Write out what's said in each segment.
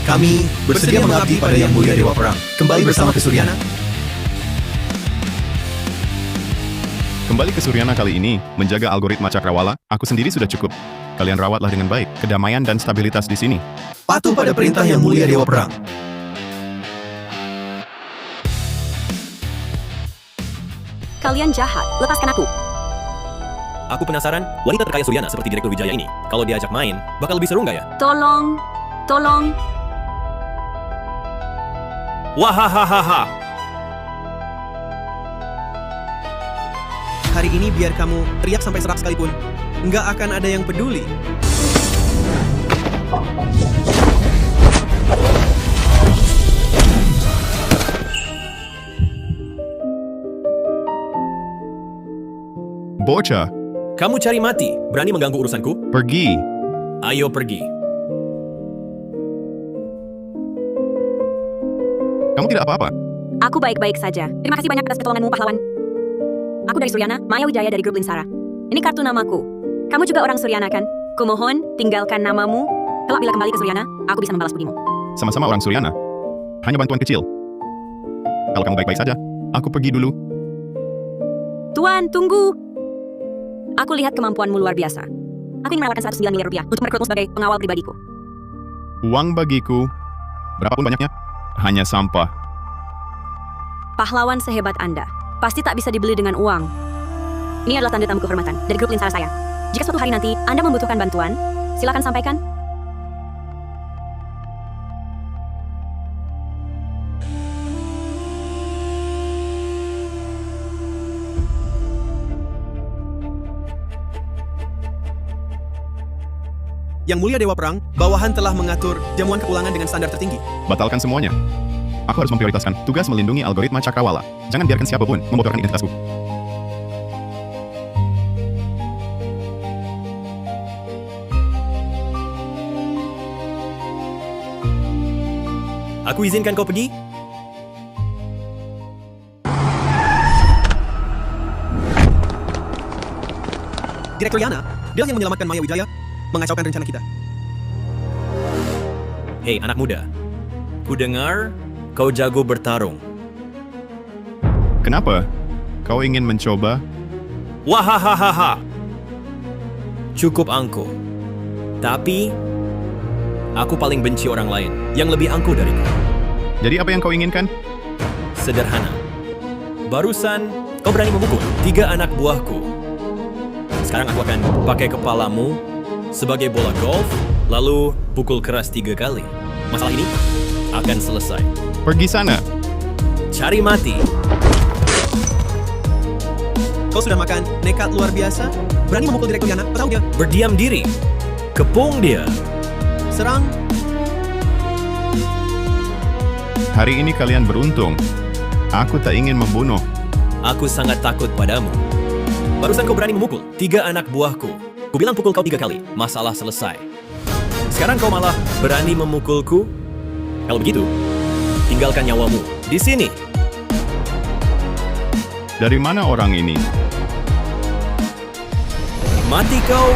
Kami bersedia mengabdi pada Yang Mulia Dewa Perang. Kembali bersama ke Suryana. Kembali ke Suryana kali ini, menjaga algoritma cakrawala, aku sendiri sudah cukup. Kalian rawatlah dengan baik, kedamaian dan stabilitas di sini. Patuh pada perintah Yang Mulia Dewa Perang. Kalian jahat, lepaskan aku. Aku penasaran, wanita terkaya Suryana seperti Direktur Wijaya ini, kalau diajak main, bakal lebih seru nggak ya? Tolong. Wahahaha! Hari ini biar kamu teriak sampai serak sekalipun, nggak akan ada yang peduli. Bocah, Kamu cari mati, berani mengganggu urusanku? pergi. Ayo pergi. Kamu tidak apa-apa. Aku baik-baik saja. Terima kasih banyak atas pertolonganmu, pahlawan. Aku dari Suryana, Maya Wijaya dari grup Linsara. Ini kartu namaku. Kamu juga orang Suryana kan? Kumohon, tinggalkan namamu. Kelak bila kembali ke Suryana, aku bisa membalas budimu. Sama-sama orang Suryana. Hanya bantuan kecil. Kalau kamu baik-baik saja, aku pergi dulu. Tuan, tunggu. Aku lihat kemampuanmu luar biasa. Aku ingin menawarkan 109 miliar rupiah untuk merekrutmu sebagai pengawal pribadiku. Uang bagiku, berapapun banyaknya, hanya sampah. Pahlawan sehebat Anda, pasti tak bisa dibeli dengan uang. Ini adalah tanda tamu kehormatan dari grup Linsara saya. Jika suatu hari nanti Anda membutuhkan bantuan, silakan sampaikan. Yang Mulia Dewa Perang, bawahan telah mengatur jamuan kepulangan dengan standar tertinggi. Batalkan semuanya. Aku harus memprioritaskan tugas melindungi algoritma cakrawala. Jangan biarkan siapapun membocorkan identitasku. Aku izinkan kau pergi? Direktur Yana, dia yang menyelamatkan Maya Wijaya, mengacaukan rencana kita. Hei anak muda, ku dengar kau jago bertarung. Kenapa? Kau ingin mencoba? Wahahaha! Cukup angkuh. Tapi, aku paling benci orang lain yang lebih angkuh dariku. Jadi apa yang kau inginkan? Sederhana. Barusan, kau berani memukul 3 anak buahku. Sekarang aku akan pakai kepalamu sebagai bola golf, lalu pukul keras 3 kali. Masalah ini akan selesai. Pergi sana. Cari mati. Kau sudah makan nekat luar biasa? Berani memukul Direktur Yana? Tahu dia? Berdiam diri. Kepung dia. Serang. Hari ini kalian beruntung. Aku tak ingin membunuh. Aku sangat takut padamu. Barusan kau berani memukul 3 anak buahku. Ku bilang pukul kau 3 kali, masalah selesai. Sekarang kau malah berani memukulku? Kalau begitu, tinggalkan nyawamu di sini. Dari mana orang ini? Mati kau.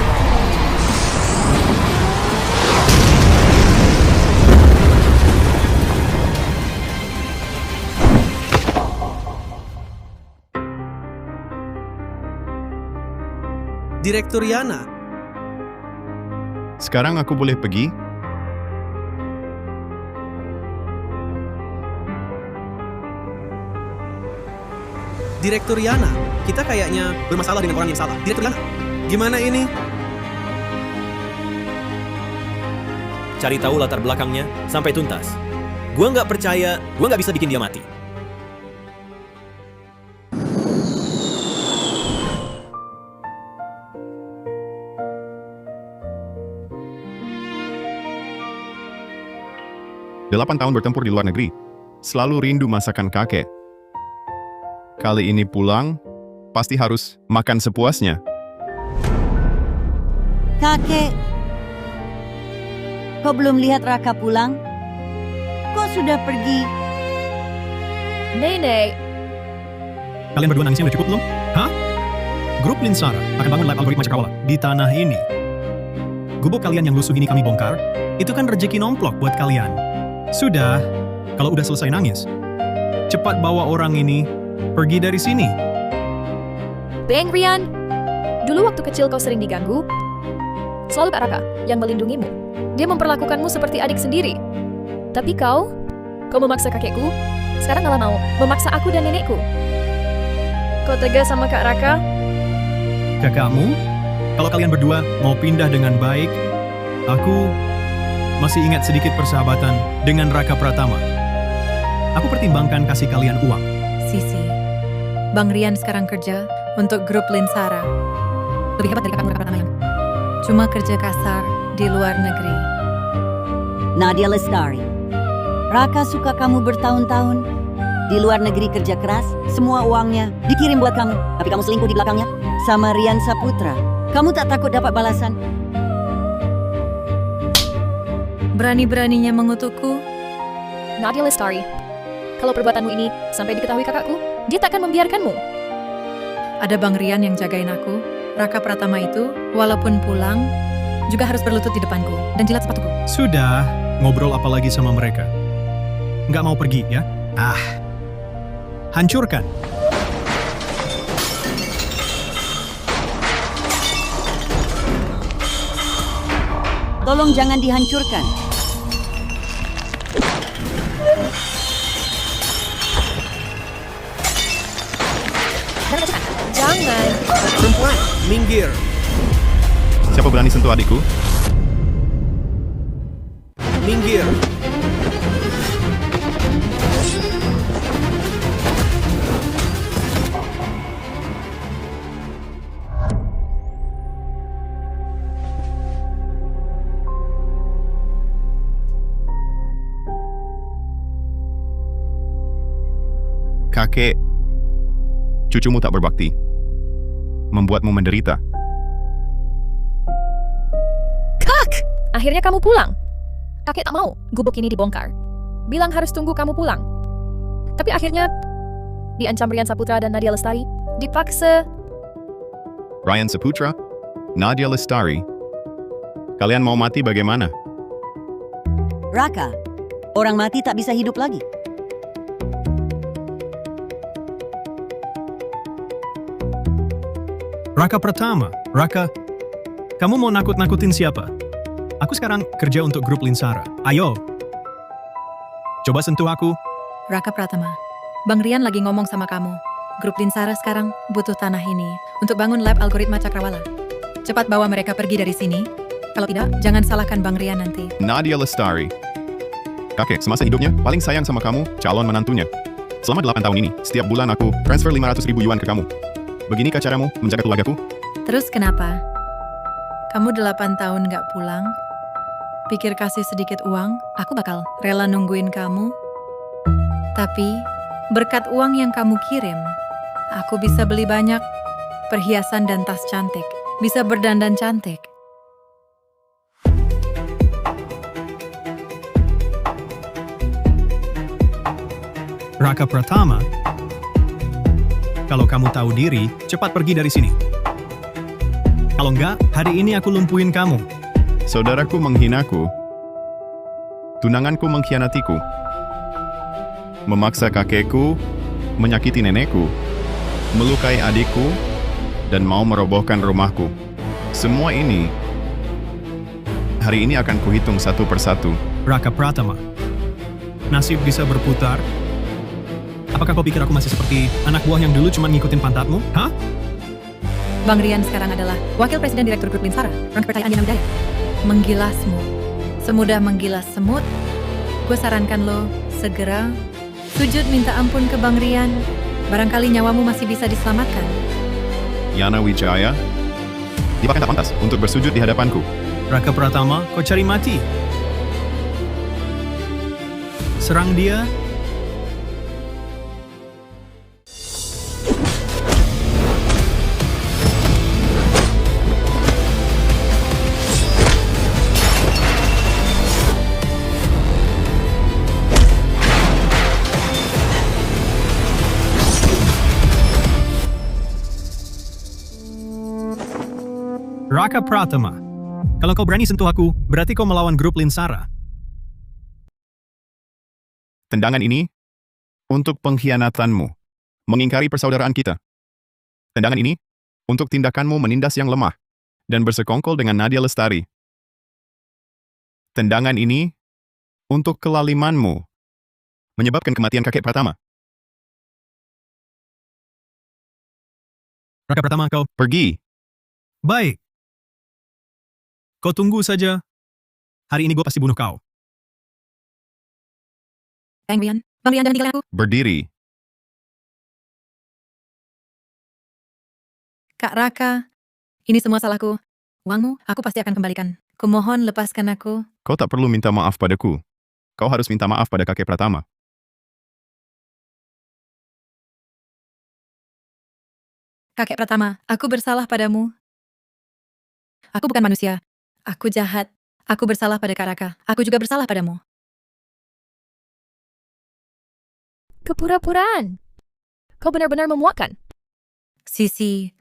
Direktur Yana. Sekarang aku boleh pergi? Direktur Yana. Kita kayaknya bermasalah dengan orang yang salah. Direktur Yana. Gimana ini? Cari tahu latar belakangnya sampai tuntas. Gua nggak percaya, gua nggak bisa bikin dia mati. Delapan tahun bertempur di luar negeri. Selalu rindu masakan kakek. Kali ini pulang, pasti harus makan sepuasnya. Kakek, kau belum lihat Raka pulang? Kok sudah pergi? Nenek, Kalian berdua nangisnya udah cukup belum? Hah? Grup Linsara akan bangun live algoritma cakrawala di tanah ini. Gubuk kalian yang lusuh ini kami bongkar, itu kan rezeki nomplok buat kalian. Sudah, kalau udah selesai nangis, cepat bawa orang ini pergi dari sini. Bang Rian, dulu waktu kecil kau sering diganggu. Selalu Kak Raka yang melindungimu. Dia memperlakukanmu seperti adik sendiri. Tapi kau memaksa kakekku, sekarang malah mau memaksa aku dan nenekku. Kau tegas sama Kak Raka? Kakakmu, kalau kalian berdua mau pindah dengan baik, aku masih ingat sedikit persahabatan dengan Raka Pratama. Aku pertimbangkan kasih kalian uang. Sisi, Bang Rian sekarang kerja untuk grup Linsara. Lebih hebat dari kakakmu Raka Pratama yang cuma kerja kasar di luar negeri. Nadia Lestari. Raka suka kamu bertahun-tahun. Di luar negeri kerja keras, semua uangnya dikirim buat kamu. Tapi kamu selingkuh di belakangnya sama Rian Saputra. Kamu tak takut dapat balasan? Berani-beraninya mengutukku. Nadia Lestari, kalau perbuatanmu ini sampai diketahui kakakku, dia takkan membiarkanmu. Ada Bang Rian yang jagain aku. Raka Pratama itu, walaupun pulang, juga harus berlutut di depanku dan jilat sepatuku. Sudah, ngobrol apa lagi sama mereka? Nggak mau pergi, ya? Hancurkan. Tolong jangan dihancurkan. Jangan. Perempuan, minggir. Siapa berani sentuh adikku? Minggir. Kakek, cucumu tak berbakti. Membuatmu menderita. Kak! Akhirnya kamu pulang. Kakek tak mau gubuk ini dibongkar. Bilang harus tunggu kamu pulang. Tapi akhirnya diancam Rian Saputra dan Nadia Lestari. Dipaksa. Ryan Saputra, Nadia Lestari. Kalian mau mati bagaimana? Raka, orang mati tak bisa hidup lagi. Raka Pratama, Raka, kamu mau nakut-nakutin siapa? Aku sekarang kerja untuk grup Linsara. Ayo, coba sentuh aku. Raka Pratama, Bang Rian lagi ngomong sama kamu. Grup Linsara sekarang butuh tanah ini untuk bangun lab algoritma Cakrawala. Cepat bawa mereka pergi dari sini. Kalau tidak, jangan salahkan Bang Rian nanti. Nadia Lestari. Kakek, semasa hidupnya paling sayang sama kamu, calon menantunya. Selama 8 tahun ini, setiap bulan aku transfer 500.000 yuan ke kamu. Beginikah caramu menjaga keluargaku? Terus kenapa? Kamu 8 tahun gak pulang? Pikir kasih sedikit uang, aku bakal rela nungguin kamu. Tapi, berkat uang yang kamu kirim, aku bisa beli banyak perhiasan dan tas cantik. Bisa berdandan cantik. Raka Pratama, kalau kamu tahu diri, cepat pergi dari sini. Kalau enggak, hari ini aku lumpuhin kamu. Saudaraku menghinaku. Tunanganku mengkhianatiku. Memaksa kakekku, menyakiti nenekku, melukai adikku, dan mau merobohkan rumahku. Semua ini, hari ini akan kuhitung satu persatu. Raka Pratama, nasib bisa berputar. Apakah kau pikir aku masih seperti anak buah yang dulu cuma ngikutin pantatmu? Hah? Bang Rian sekarang adalah Wakil Presiden Direktur Grup Linsara, orang kepercayaan Dina Widaya. Menggilasmu. Semudah menggilas semut. Gue sarankan lo segera sujud minta ampun ke Bang Rian. Barangkali nyawamu masih bisa diselamatkan. Yana Wijaya, dia bahkan tak pantas untuk bersujud di hadapanku. Raka Pratama, kau cari mati. Serang dia. Raka Pratama, kalau kau berani sentuh aku, berarti kau melawan grup Linsara. Tendangan ini untuk pengkhianatanmu, mengingkari persaudaraan kita. Tendangan ini untuk tindakanmu menindas yang lemah dan bersekongkol dengan Nadia Lestari. Tendangan ini untuk kelalimanmu, menyebabkan kematian kakek Pratama. Raka Pratama, kau Pergi. baik. Kau tunggu saja. Hari ini gue pasti bunuh kau. Bang Rian jangan tinggalkan aku. Berdiri. Kak Raka, ini semua salahku. Uangmu, aku pasti akan kembalikan. Kumohon lepaskan aku. Kau tak perlu minta maaf padaku. Kau harus minta maaf pada kakek Pratama. Kakek Pratama, aku bersalah padamu. Aku bukan manusia. Aku jahat. Aku bersalah pada Kak Raka. Aku juga bersalah padamu. Kepura-puraan. Kau benar-benar memuakkan. Sisi,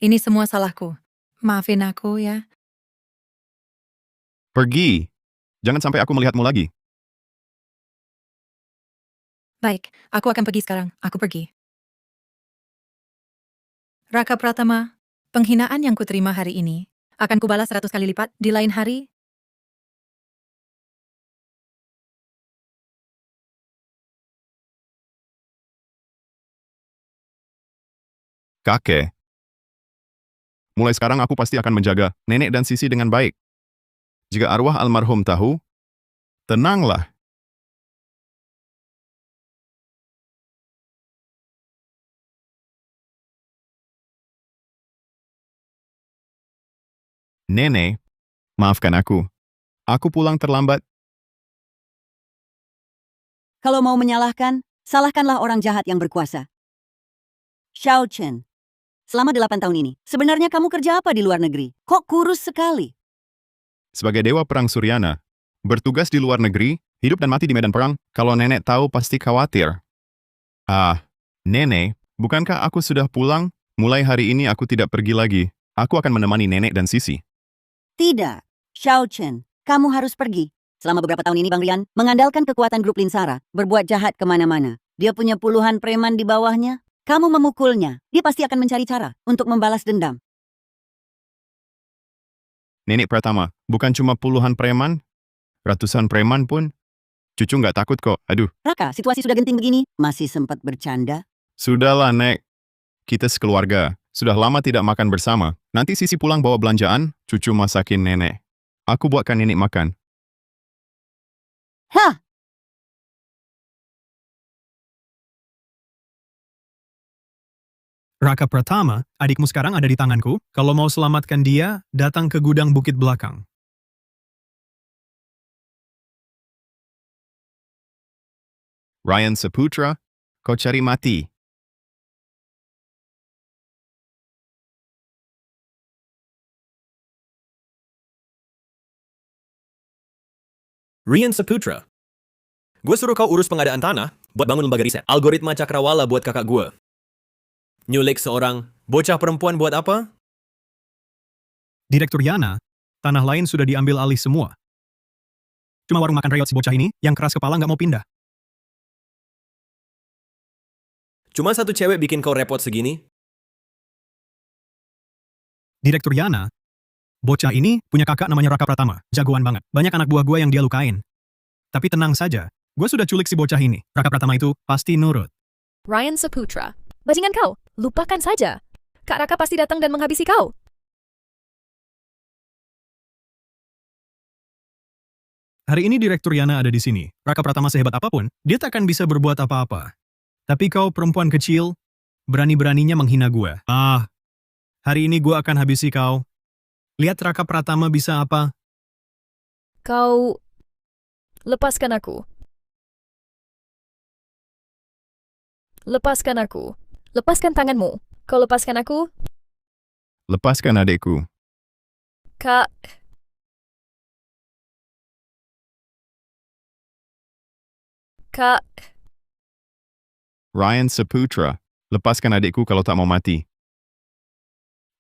ini semua salahku. Maafin aku ya. Pergi. Jangan sampai aku melihatmu lagi. Baik, aku akan pergi sekarang. Aku pergi. Raka Pratama, penghinaan yang kuterima hari ini akan kubalas 100 kali lipat di lain hari. Kakek. Mulai sekarang aku pasti akan menjaga nenek dan Sisi dengan baik. Jika arwah almarhum tahu, tenanglah. Nenek, maafkan aku. Aku pulang terlambat. Kalau mau menyalahkan, salahkanlah orang jahat yang berkuasa. Xiao Chen, selama 8 tahun ini, sebenarnya kamu kerja apa di luar negeri? Kok kurus sekali? Sebagai dewa perang Suryana, bertugas di luar negeri, hidup dan mati di medan perang, kalau nenek tahu pasti khawatir. Nenek, bukankah aku sudah pulang? Mulai hari ini aku tidak pergi lagi. Aku akan menemani nenek dan Sisi. Tidak, Xiao Chen, kamu harus pergi. Selama beberapa tahun ini Bang Rian mengandalkan kekuatan grup Linsara, berbuat jahat kemana-mana. Dia punya puluhan preman di bawahnya. Kamu memukulnya, dia pasti akan mencari cara untuk membalas dendam. Nenek Pratama, bukan cuma puluhan preman, ratusan preman pun. Cucu nggak takut kok, aduh. Raka, situasi sudah genting begini, masih sempat bercanda. Sudahlah, Nek. Kita sekeluarga. Sudah lama tidak makan bersama. Nanti Sisi pulang bawa belanjaan, cucu masakin nenek. Aku buatkan nenek makan. Hah! Raka Pratama, adikmu sekarang ada di tanganku. Kalau mau selamatkan dia, datang ke gudang bukit belakang. Ryan Saputra, kau cari mati. Rian Saputra. Gue suruh kau urus pengadaan tanah buat bangun lembaga riset. Algoritma cakrawala buat kakak gue. Nyulik seorang bocah perempuan buat apa? Direktur Yana, tanah lain sudah diambil alih semua. Cuma warung makan reyot si bocah ini yang keras kepala nggak mau pindah. Cuma satu cewek bikin kau repot segini? Direktur Yana, bocah ini punya kakak namanya Raka Pratama, jagoan banget. Banyak anak buah gue yang dia lukain. Tapi tenang saja, gue sudah culik si bocah ini. Raka Pratama itu pasti nurut. Ryan Saputra. Bajingan kau, lupakan saja. Kak Raka pasti datang dan menghabisi kau. Hari ini Direktur Yana ada di sini. Raka Pratama sehebat apapun, dia tak akan bisa berbuat apa-apa. Tapi kau perempuan kecil, berani-beraninya menghina gue. Hari ini gue akan habisi kau. Lihat Raka Pratama bisa apa. Kau... lepaskan aku. Lepaskan aku. Lepaskan tanganmu. Kau lepaskan aku? Lepaskan adekku. Kak... Kak... Ryan Saputra, lepaskan adekku kalau tak mau mati.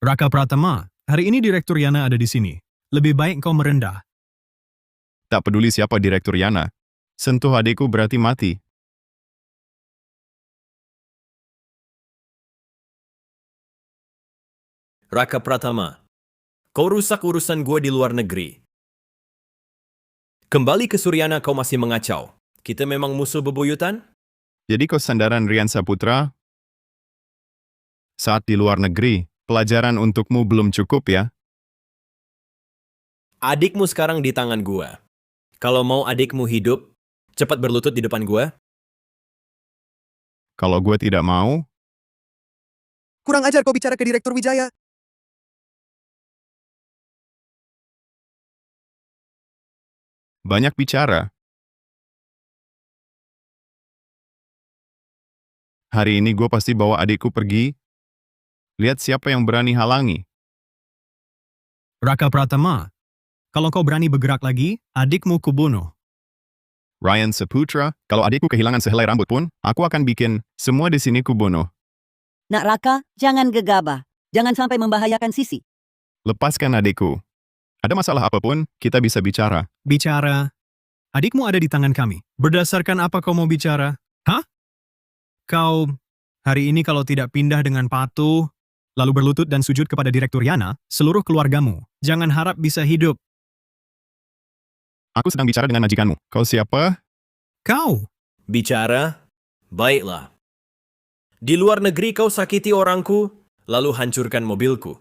Raka Pratama, hari ini Direktur Yana ada di sini. Lebih baik kau merendah. Tak peduli siapa Direktur Yana. Sentuh adikku berarti mati. Raka Pratama, kau rusak urusan gue di luar negeri. Kembali ke Suryana kau masih mengacau. Kita memang musuh bebuyutan? Jadi kau sandaran Rian Saputra? Saat di luar negeri, pelajaran untukmu belum cukup ya? Adikmu sekarang di tangan gue. Kalau mau adikmu hidup, cepat berlutut di depan gue. Kalau gue tidak mau, Kurang ajar kau bicara ke Direktur Wijaya. banyak bicara. Hari ini gue pasti bawa adikku pergi. Lihat siapa yang berani halangi. Raka Pratama, kalau kau berani bergerak lagi, adikmu kubunuh. Ryan Saputra, kalau adikku kehilangan sehelai rambut pun, aku akan bikin semua di sini kubunuh. Nak Raka, jangan gegabah. Jangan sampai membahayakan Sisi. Lepaskan adikku. Ada masalah apapun, kita bisa bicara. Bicara. Adikmu ada di tangan kami. Berdasarkan apa kau mau bicara? Hah? Kau, hari ini kalau tidak pindah dengan patuh, lalu berlutut dan sujud kepada Direktur Yana, seluruh keluargamu, jangan harap bisa hidup. Aku sedang bicara dengan majikanmu. Kau siapa? Kau, Bicara? Baiklah. Di luar negeri kau sakiti orangku, lalu hancurkan mobilku.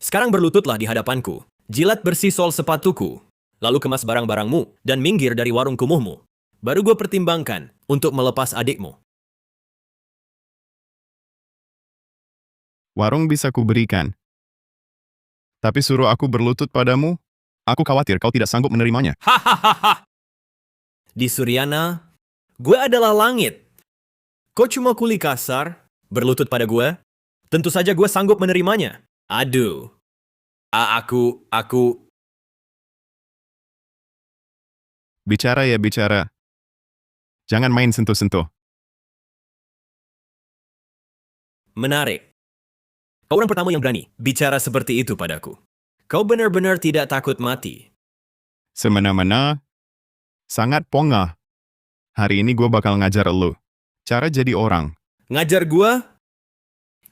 Sekarang berlututlah di hadapanku. Jilat bersih sol sepatuku. Lalu kemas barang-barangmu dan minggir dari warung kumuhmu. Baru gue pertimbangkan untuk melepas adikmu. Warung bisa kuberikan. Tapi suruh aku berlutut padamu, aku khawatir kau tidak sanggup menerimanya. Hahaha. Di Suryana, gue adalah langit. Kau cuma kuli kasar, berlutut pada gue? Tentu saja gue sanggup menerimanya. Aduh. Aku... Bicara ya bicara. Jangan main sentuh-sentuh. Menarik. Kau orang pertama yang berani bicara seperti itu padaku. Kau benar-benar tidak takut mati. Semena-mena, sangat pongah. Hari ini gue bakal ngajar elu. Cara jadi orang. Ngajar gue?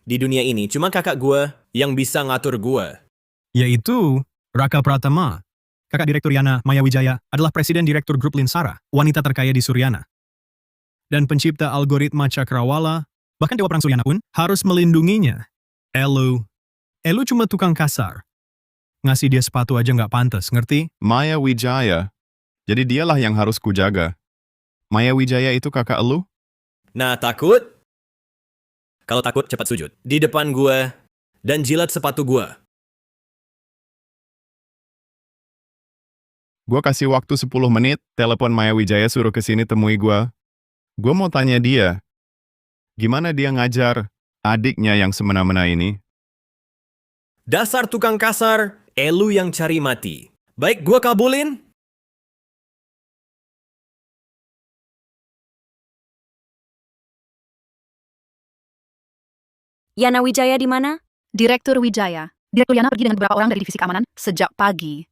Di dunia ini cuma kakak gue yang bisa ngatur gue. yaitu Raka Pratama. Kakak Direktur Yana, Maya Wijaya, adalah Presiden Direktur Grup Linsara, wanita terkaya di Suryana. Dan pencipta algoritma Cakrawala, bahkan Dewa Perang Suryana pun, harus melindunginya. Elu cuma tukang kasar. Ngasih dia sepatu aja nggak pantas, ngerti? Maya Wijaya. Jadi dialah yang harus kujaga. Maya Wijaya itu kakak elu? Nah, takut? Kalau takut, cepat sujud. Di depan gue, dan jilat sepatu gue. Gue kasih waktu 10 menit, telepon Maya Wijaya suruh kesini temui gue. Gue mau tanya dia, gimana dia ngajar adiknya yang semena-mena ini? Dasar tukang kasar, elu yang cari mati. Baik, gue kabulin. Yana Wijaya di mana? Direktur Wijaya. Direktur Yana pergi dengan beberapa orang dari divisi keamanan sejak pagi.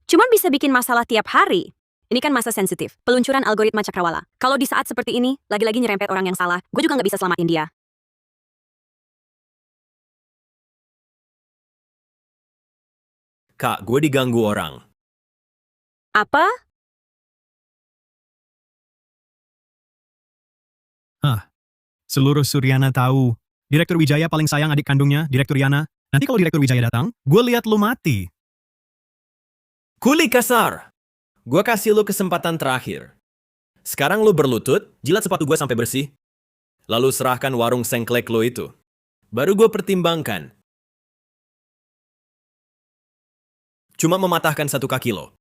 Cuman bisa bikin masalah tiap hari. Ini kan masa sensitif, peluncuran algoritma Cakrawala. Kalau di saat seperti ini, lagi-lagi nyerempet orang yang salah, gue juga nggak bisa selamatin dia. Kak, gue diganggu orang. Apa? Seluruh Suryana tahu. Direktur Wijaya paling sayang adik kandungnya, Direktur Yana. Nanti kalau Direktur Wijaya datang, gue lihat lu mati. Kuli kasar! Gue kasih lu kesempatan terakhir. Sekarang lu berlutut, jilat sepatu gue sampai bersih. Lalu serahkan warung sengklek lu itu. Baru gue pertimbangkan. Cuma mematahkan satu kaki lo.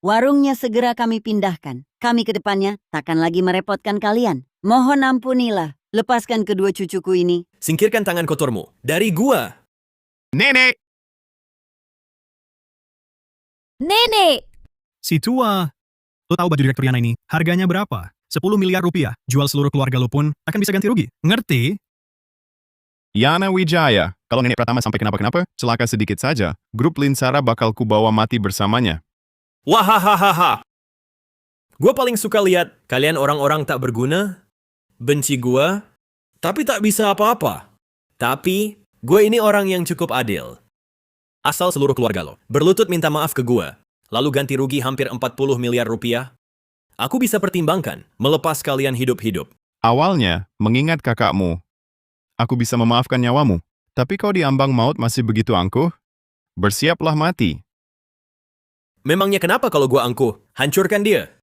Warungnya segera kami pindahkan. Kami ke depannya takkan lagi merepotkan kalian. Mohon ampunilah. Lepaskan kedua cucuku ini. Singkirkan tangan kotormu. Dari gua. Nenek! Nenek! Si tua. Lu tahu baju Direktur Yana ini, harganya berapa? 10 miliar rupiah. Jual seluruh keluarga lu pun akan bisa ganti rugi. Ngerti? Yana Wijaya. Kalau nenek Pratama sampai kenapa-kenapa, celaka sedikit saja. Grup Linsara bakal kubawa mati bersamanya. Wahahaha. Gue paling suka lihat kalian orang-orang tak berguna, benci gue, tapi tak bisa apa-apa. Tapi, gue ini orang yang cukup adil. Asal seluruh keluarga lo berlutut minta maaf ke gue, lalu ganti rugi hampir 40 miliar rupiah, aku bisa pertimbangkan melepas kalian hidup-hidup. Awalnya, mengingat kakakmu, aku bisa memaafkan nyawamu. Tapi kau di ambang maut masih begitu angkuh? Bersiaplah mati. Memangnya kenapa kalau gue angkuh? Hancurkan dia.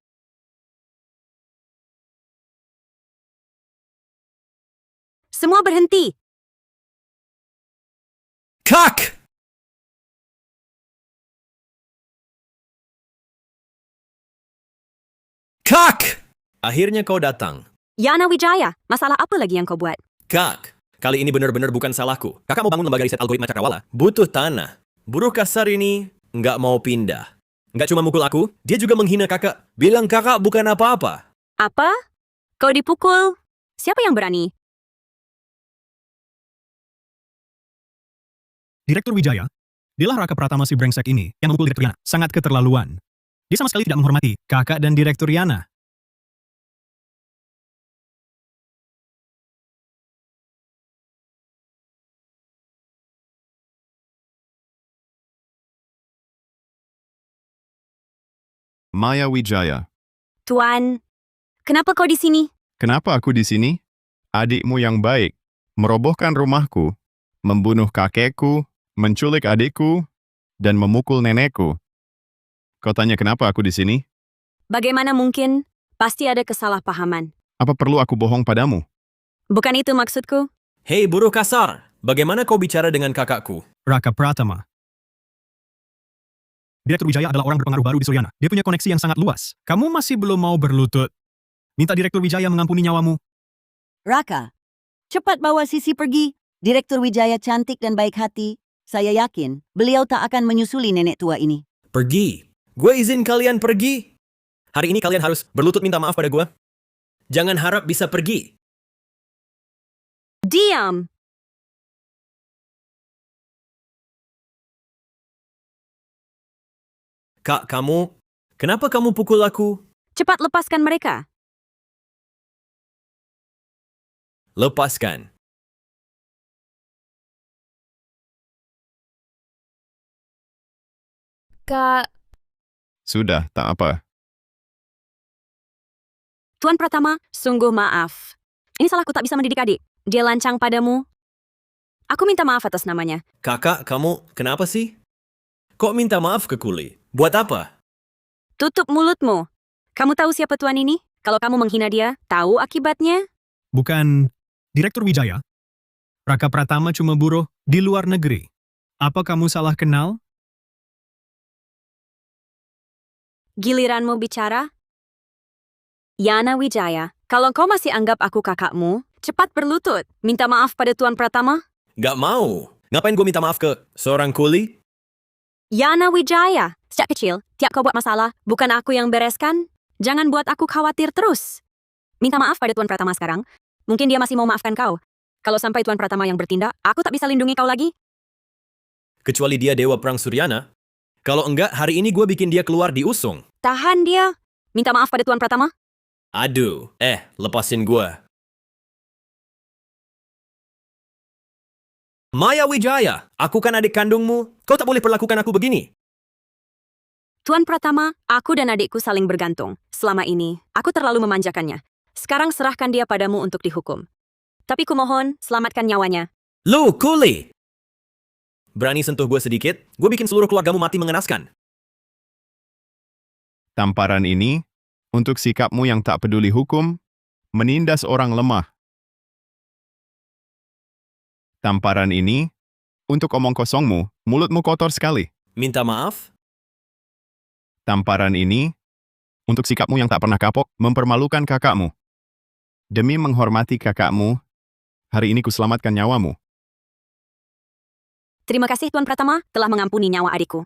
Semua berhenti. Kak! Kak! Akhirnya kau datang. Yana Wijaya, masalah apa lagi yang kau buat? Kak, kali ini benar-benar bukan salahku. Kakak mau bangun lembaga riset algoritma cakrawala. Butuh tanah. Buruh kasar ini nggak mau pindah. Nggak cuma mukul aku, dia juga menghina kakak. Bilang kakak bukan apa-apa. Apa? Kau dipukul? Siapa yang berani? Direktur Wijaya, dialah Raka Pratama si brengsek ini yang memukul Direktur Yana. Sangat keterlaluan. Dia sama sekali tidak menghormati kakak dan Direktur Yana. Maya Wijaya, Tuan, kenapa kau di sini? kenapa aku di sini? Adikmu yang baik, merobohkan rumahku, membunuh kakekku, menculik adikku, dan memukul nenekku. Kau tanya kenapa aku di sini? Bagaimana mungkin? Pasti ada kesalahpahaman. Apa perlu aku bohong padamu? Bukan itu maksudku. Hei buruh kasar, bagaimana kau bicara dengan kakakku? Raka Pratama. Direktur Wijaya adalah orang berpengaruh baru di Suryana. Dia punya koneksi yang sangat luas. Kamu masih belum mau berlutut. Minta Direktur Wijaya mengampuni nyawamu. Raka, cepat bawa Sisi pergi. Direktur Wijaya cantik dan baik hati. Saya yakin beliau tak akan menyusuli nenek tua ini. Pergi. Gue izin kalian pergi. Hari ini kalian harus berlutut minta maaf pada gue. Jangan harap bisa pergi. Diam! Kak, kenapa kamu pukul aku? Cepat lepaskan mereka. Lepaskan. Kak, Sudah, tak apa. Tuan Pratama, sungguh maaf. Ini salahku tak bisa mendidik adik. Dia lancang padamu. Aku minta maaf atas namanya. Kakak, kamu kenapa sih? Kok minta maaf ke Kuli? Buat apa? Tutup mulutmu. Kamu tahu siapa tuan ini? Kalau kamu menghina dia, tahu akibatnya? Bukan Direktur Wijaya. Raka Pratama cuma buruh di luar negeri. Apa kamu salah kenal? Giliranmu bicara? Yana Wijaya, kalau kau masih anggap aku kakakmu, cepat berlutut. Minta maaf pada Tuan Pratama. Gak mau. Ngapain gue minta maaf ke seorang Kuli? Yana Wijaya, sejak kecil, tiap kau buat masalah, bukan aku yang bereskan? Jangan buat aku khawatir terus. Minta maaf pada Tuan Pratama sekarang. Mungkin dia masih mau maafkan kau. Kalau sampai Tuan Pratama yang bertindak, aku tak bisa lindungi kau lagi. Kecuali dia Dewa Perang Suryana. Kalau enggak, hari ini gue bikin dia keluar di usung. Tahan dia. Minta maaf pada Tuan Pratama. Aduh, lepasin gue. Maya Wijaya, aku kan adik kandungmu. Kau tak boleh perlakukan aku begini. Tuan Pratama, aku dan adikku saling bergantung. Selama ini, aku terlalu memanjakannya. Sekarang serahkan dia padamu untuk dihukum. Tapi kumohon, selamatkan nyawanya. Lu, Kuli! Berani sentuh gue sedikit, gue bikin seluruh keluargamu mati mengenaskan. Tamparan ini, untuk sikapmu yang tak peduli hukum, menindas orang lemah. Tamparan ini, untuk omong kosongmu, mulutmu kotor sekali. Minta maaf? Tamparan ini, untuk sikapmu yang tak pernah kapok, mempermalukan kakakmu. Demi menghormati kakakmu, hari ini kuselamatkan nyawamu. Terima kasih Tuan Pratama telah mengampuni nyawa adikku.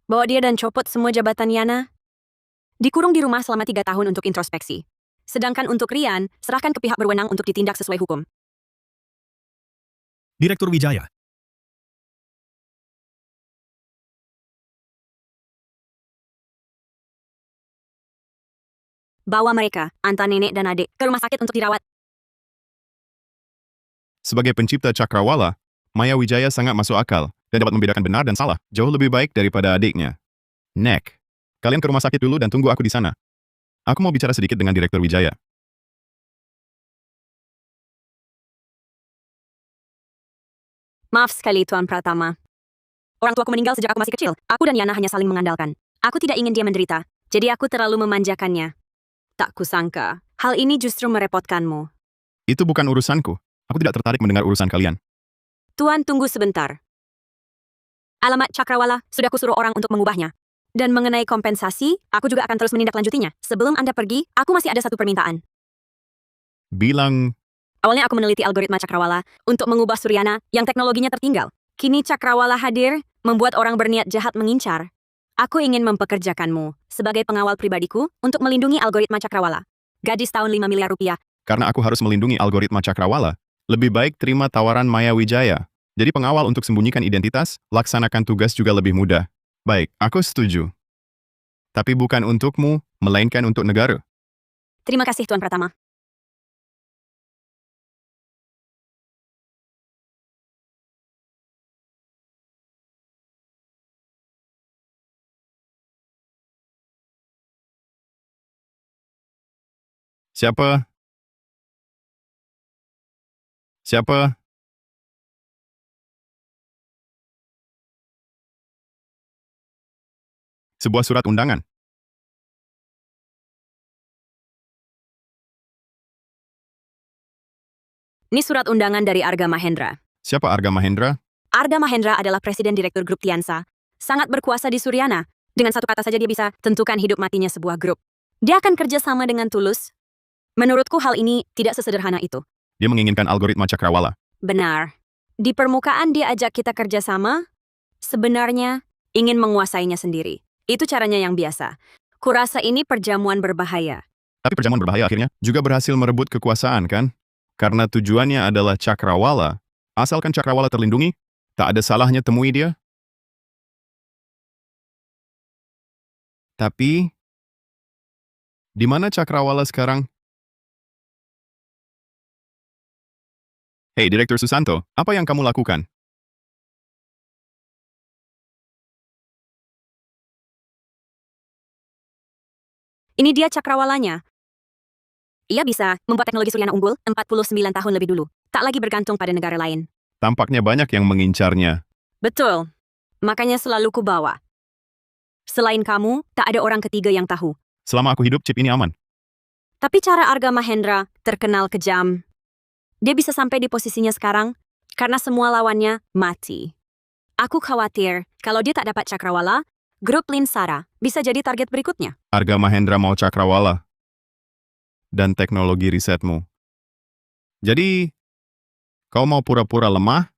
Bawa dia dan copot semua jabatan Yana. Dikurung di rumah selama 3 tahun untuk introspeksi. Sedangkan untuk Rian, serahkan ke pihak berwenang untuk ditindak sesuai hukum. Direktur Wijaya, Bawa mereka, antar nenek dan adik, ke rumah sakit untuk dirawat. Sebagai pencipta Cakrawala, Maya Wijaya sangat masuk akal dan dapat membedakan benar dan salah jauh lebih baik daripada adiknya. Nek, kalian ke rumah sakit dulu dan tunggu aku di sana. Aku mau bicara sedikit dengan Direktur Wijaya. Maaf sekali, Tuan Pratama. Orang tuaku meninggal sejak aku masih kecil. Aku dan Yana hanya saling mengandalkan. Aku tidak ingin dia menderita, jadi aku terlalu memanjakannya. Tak kusangka, hal ini justru merepotkanmu. Itu bukan urusanku. Aku tidak tertarik mendengar urusan kalian. Tuan, tunggu sebentar. Alamat Cakrawala sudah kusuruh orang untuk mengubahnya. Dan mengenai kompensasi, aku juga akan terus menindaklanjutinya. Sebelum Anda pergi, aku masih ada satu permintaan. Bilang, Awalnya aku meneliti algoritma Cakrawala untuk mengubah Suryana yang teknologinya tertinggal. Kini Cakrawala hadir, membuat orang berniat jahat mengincar. Aku ingin mempekerjakanmu sebagai pengawal pribadiku untuk melindungi algoritma Cakrawala. Gaji setahun 5 miliar rupiah. karena aku harus melindungi algoritma Cakrawala, lebih baik terima tawaran Maya Wijaya. Jadi pengawal untuk sembunyikan identitas, laksanakan tugas juga lebih mudah. Baik, aku setuju. Tapi bukan untukmu, melainkan untuk negara. Terima kasih, Tuan Pratama. Siapa? Siapa? Sebuah surat undangan. Ini surat undangan dari Arga Mahendra. Siapa Arga Mahendra? Arga Mahendra adalah Presiden Direktur Grup Tiansa. Sangat berkuasa di Suryana. Dengan satu kata saja dia bisa tentukan hidup matinya sebuah grup. Dia akan kerja sama dengan tulus. Menurutku hal ini tidak sesederhana itu. Dia menginginkan algoritma Cakrawala. Benar. Di permukaan dia ajak kita kerja sama, sebenarnya ingin menguasainya sendiri. Itu caranya yang biasa. Kurasa ini perjamuan berbahaya. Tapi perjamuan berbahaya akhirnya juga berhasil merebut kekuasaan, kan? Karena tujuannya adalah Cakrawala. Asalkan Cakrawala terlindungi, tak ada salahnya temui dia. Tapi, di mana Cakrawala sekarang? Hei, Direktur Susanto, apa yang kamu lakukan? Ini dia Cakrawalanya. Ia bisa membuat teknologi Suryana unggul 49 tahun lebih dulu. Tak lagi bergantung pada negara lain. Tampaknya banyak yang mengincarnya. Betul. Makanya selalu kubawa. Selain kamu, tak ada orang ketiga yang tahu. Selama aku hidup, chip ini aman. Tapi cara Arga Mahendra terkenal kejam. Dia bisa sampai di posisinya sekarang karena semua lawannya mati. Aku khawatir kalau dia tak dapat Cakrawala, grup Linsara bisa jadi target berikutnya. Arga Mahendra mau Cakrawala. Dan teknologi risetmu. Jadi, kau mau pura-pura lemah,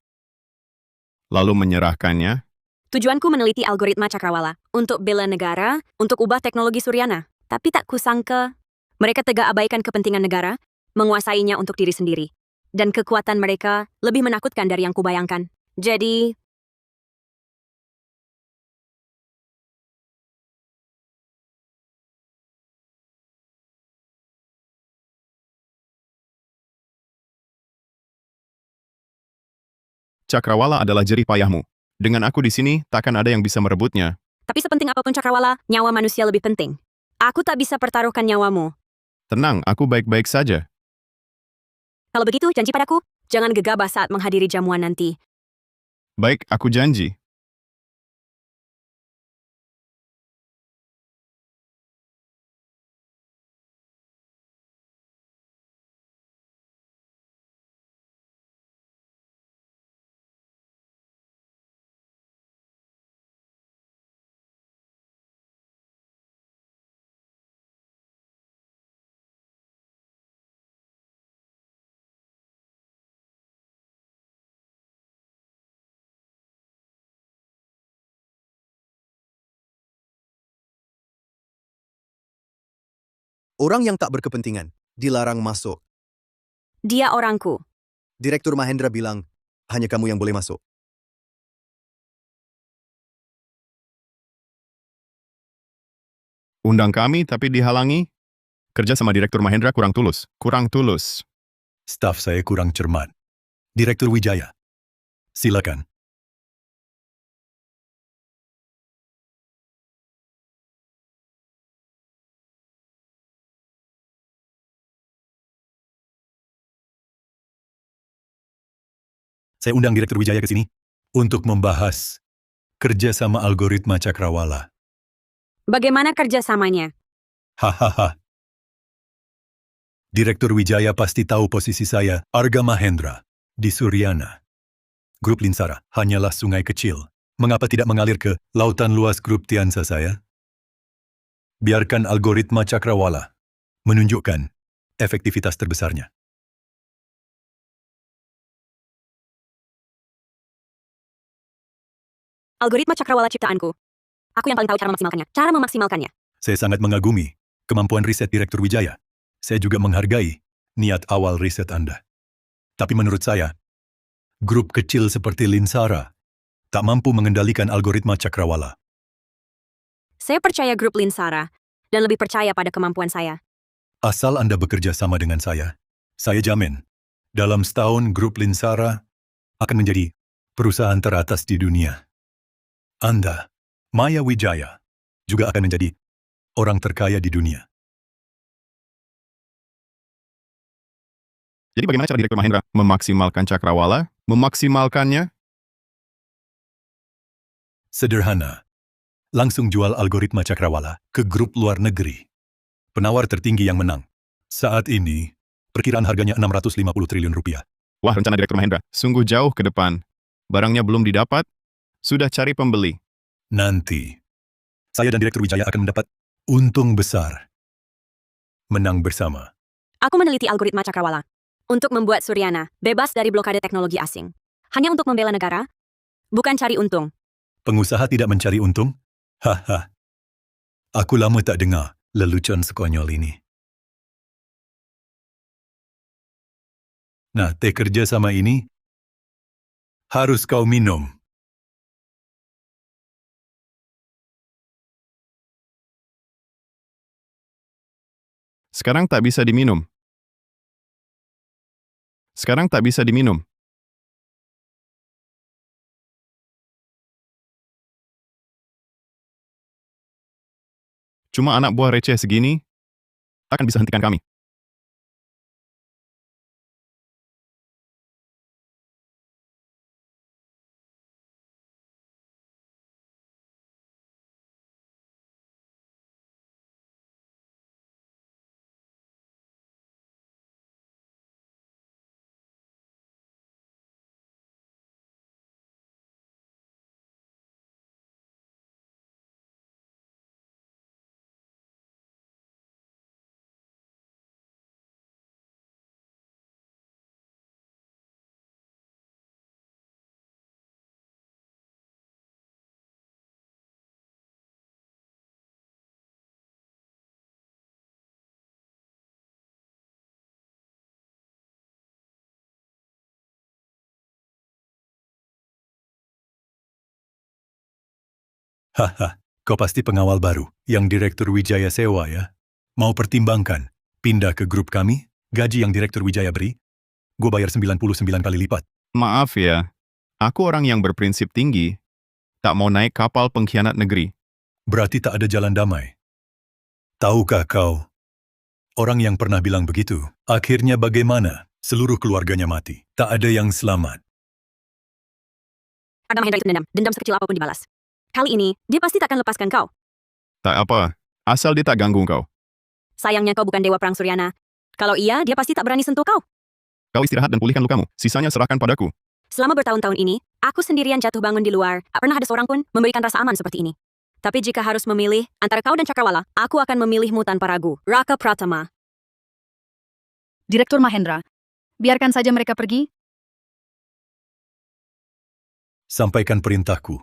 lalu menyerahkannya? Tujuanku meneliti algoritma Cakrawala untuk bela negara, untuk ubah teknologi Suryana. Tapi tak kusangka, mereka tega abaikan kepentingan negara, menguasainya untuk diri sendiri. Dan kekuatan mereka lebih menakutkan dari yang kubayangkan. Jadi, Cakrawala adalah jerih payahmu. Dengan aku di sini, takkan ada yang bisa merebutnya. tapi sepenting apapun Cakrawala, nyawa manusia lebih penting. Aku tak bisa pertaruhkan nyawamu. Tenang, aku baik-baik saja. Kalau begitu, janji padaku, jangan gegabah saat menghadiri jamuan nanti. Baik, aku janji. Orang yang tak berkepentingan dilarang masuk. Dia orangku. Direktur Mahendra bilang, hanya kamu yang boleh masuk. Undang kami tapi dihalangi? Kerja sama Direktur Mahendra kurang tulus. Kurang tulus. Staf saya kurang cermat. Direktur Wijaya, silakan. Saya undang Direktur Wijaya ke sini untuk membahas kerjasama algoritma Cakrawala. Bagaimana kerjasamanya? Hahaha. Direktur Wijaya pasti tahu posisi saya, Arga Mahendra, di Suryana. Grup Linsara hanyalah sungai kecil. Mengapa tidak mengalir ke lautan luas grup Tiansa saya? Biarkan algoritma Cakrawala menunjukkan efektivitas terbesarnya. Algoritma cakrawala ciptaanku. Aku yang paling tahu cara memaksimalkannya. Saya sangat mengagumi kemampuan riset Direktur Wijaya. Saya juga menghargai niat awal riset Anda. Tapi menurut saya, grup kecil seperti Linsara tak mampu mengendalikan algoritma Cakrawala. Saya percaya grup Linsara dan lebih percaya pada kemampuan saya. Asal Anda bekerja sama dengan saya jamin, dalam setahun grup Linsara akan menjadi perusahaan teratas di dunia. Anda, Maya Wijaya, juga akan menjadi orang terkaya di dunia. Jadi bagaimana cara Direktur Mahendra memaksimalkan Cakrawala? Memaksimalkannya? Sederhana. Langsung jual algoritma Cakrawala ke grup luar negeri. Penawar tertinggi yang menang. Saat ini, perkiraan harganya 650 triliun rupiah. Wah, rencana Direktur Mahendra sungguh jauh ke depan. Barangnya belum didapat, sudah cari pembeli. Nanti, saya dan Direktur Wijaya akan mendapat untung besar. Menang bersama. Aku meneliti algoritma cakrawala untuk membuat Suryana bebas dari blokade teknologi asing. Hanya untuk membela negara, bukan cari untung. Pengusaha tidak mencari untung? Haha. Aku lama tak dengar lelucon sekonyol ini. Nah, teh kerja sama ini harus kau minum. Sekarang tak bisa diminum. Sekarang tak bisa diminum. Cuma anak buah receh segini, takkan bisa hentikan kami. Haha, kau pasti pengawal baru yang Direktur Wijaya sewa ya? Mau pertimbangkan pindah ke grup kami? Gaji yang Direktur Wijaya beri? Gue bayar 99 kali lipat. Maaf ya, aku orang yang berprinsip tinggi, tak mau naik kapal pengkhianat negeri. Berarti tak ada jalan damai. Tahukah kau, orang yang pernah bilang begitu, akhirnya bagaimana? Seluruh keluarganya mati. Tak ada yang selamat. Arga Mahendra itu dendam sekecil apapun dibalas. Kali ini, dia pasti takkan lepaskan kau. Tak apa, asal dia tak ganggu kau. Sayangnya kau bukan dewa perang Suryana. Kalau iya, dia pasti tak berani sentuh kau. Kau istirahat dan pulihkan lukamu, sisanya serahkan padaku. Selama bertahun-tahun ini, aku sendirian jatuh bangun di luar. Tak pernah ada seorang pun memberikan rasa aman seperti ini. Tapi jika harus memilih antara kau dan Cakrawala, aku akan memilihmu tanpa ragu. Raka Pratama. Direktur Mahendra, biarkan saja mereka pergi. Sampaikan perintahku.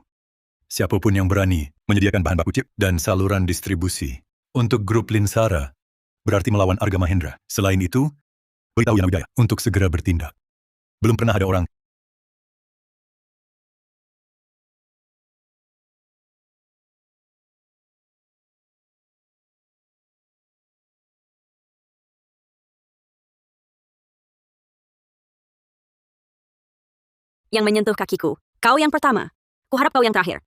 Siapapun yang berani menyediakan bahan baku chip dan saluran distribusi untuk grup Linsara berarti melawan Arga Mahendra. Selain itu, beritahu Yana Wijaya untuk segera bertindak. Belum pernah ada orang yang menyentuh kakiku. Kau yang pertama. Kuharap kau yang terakhir.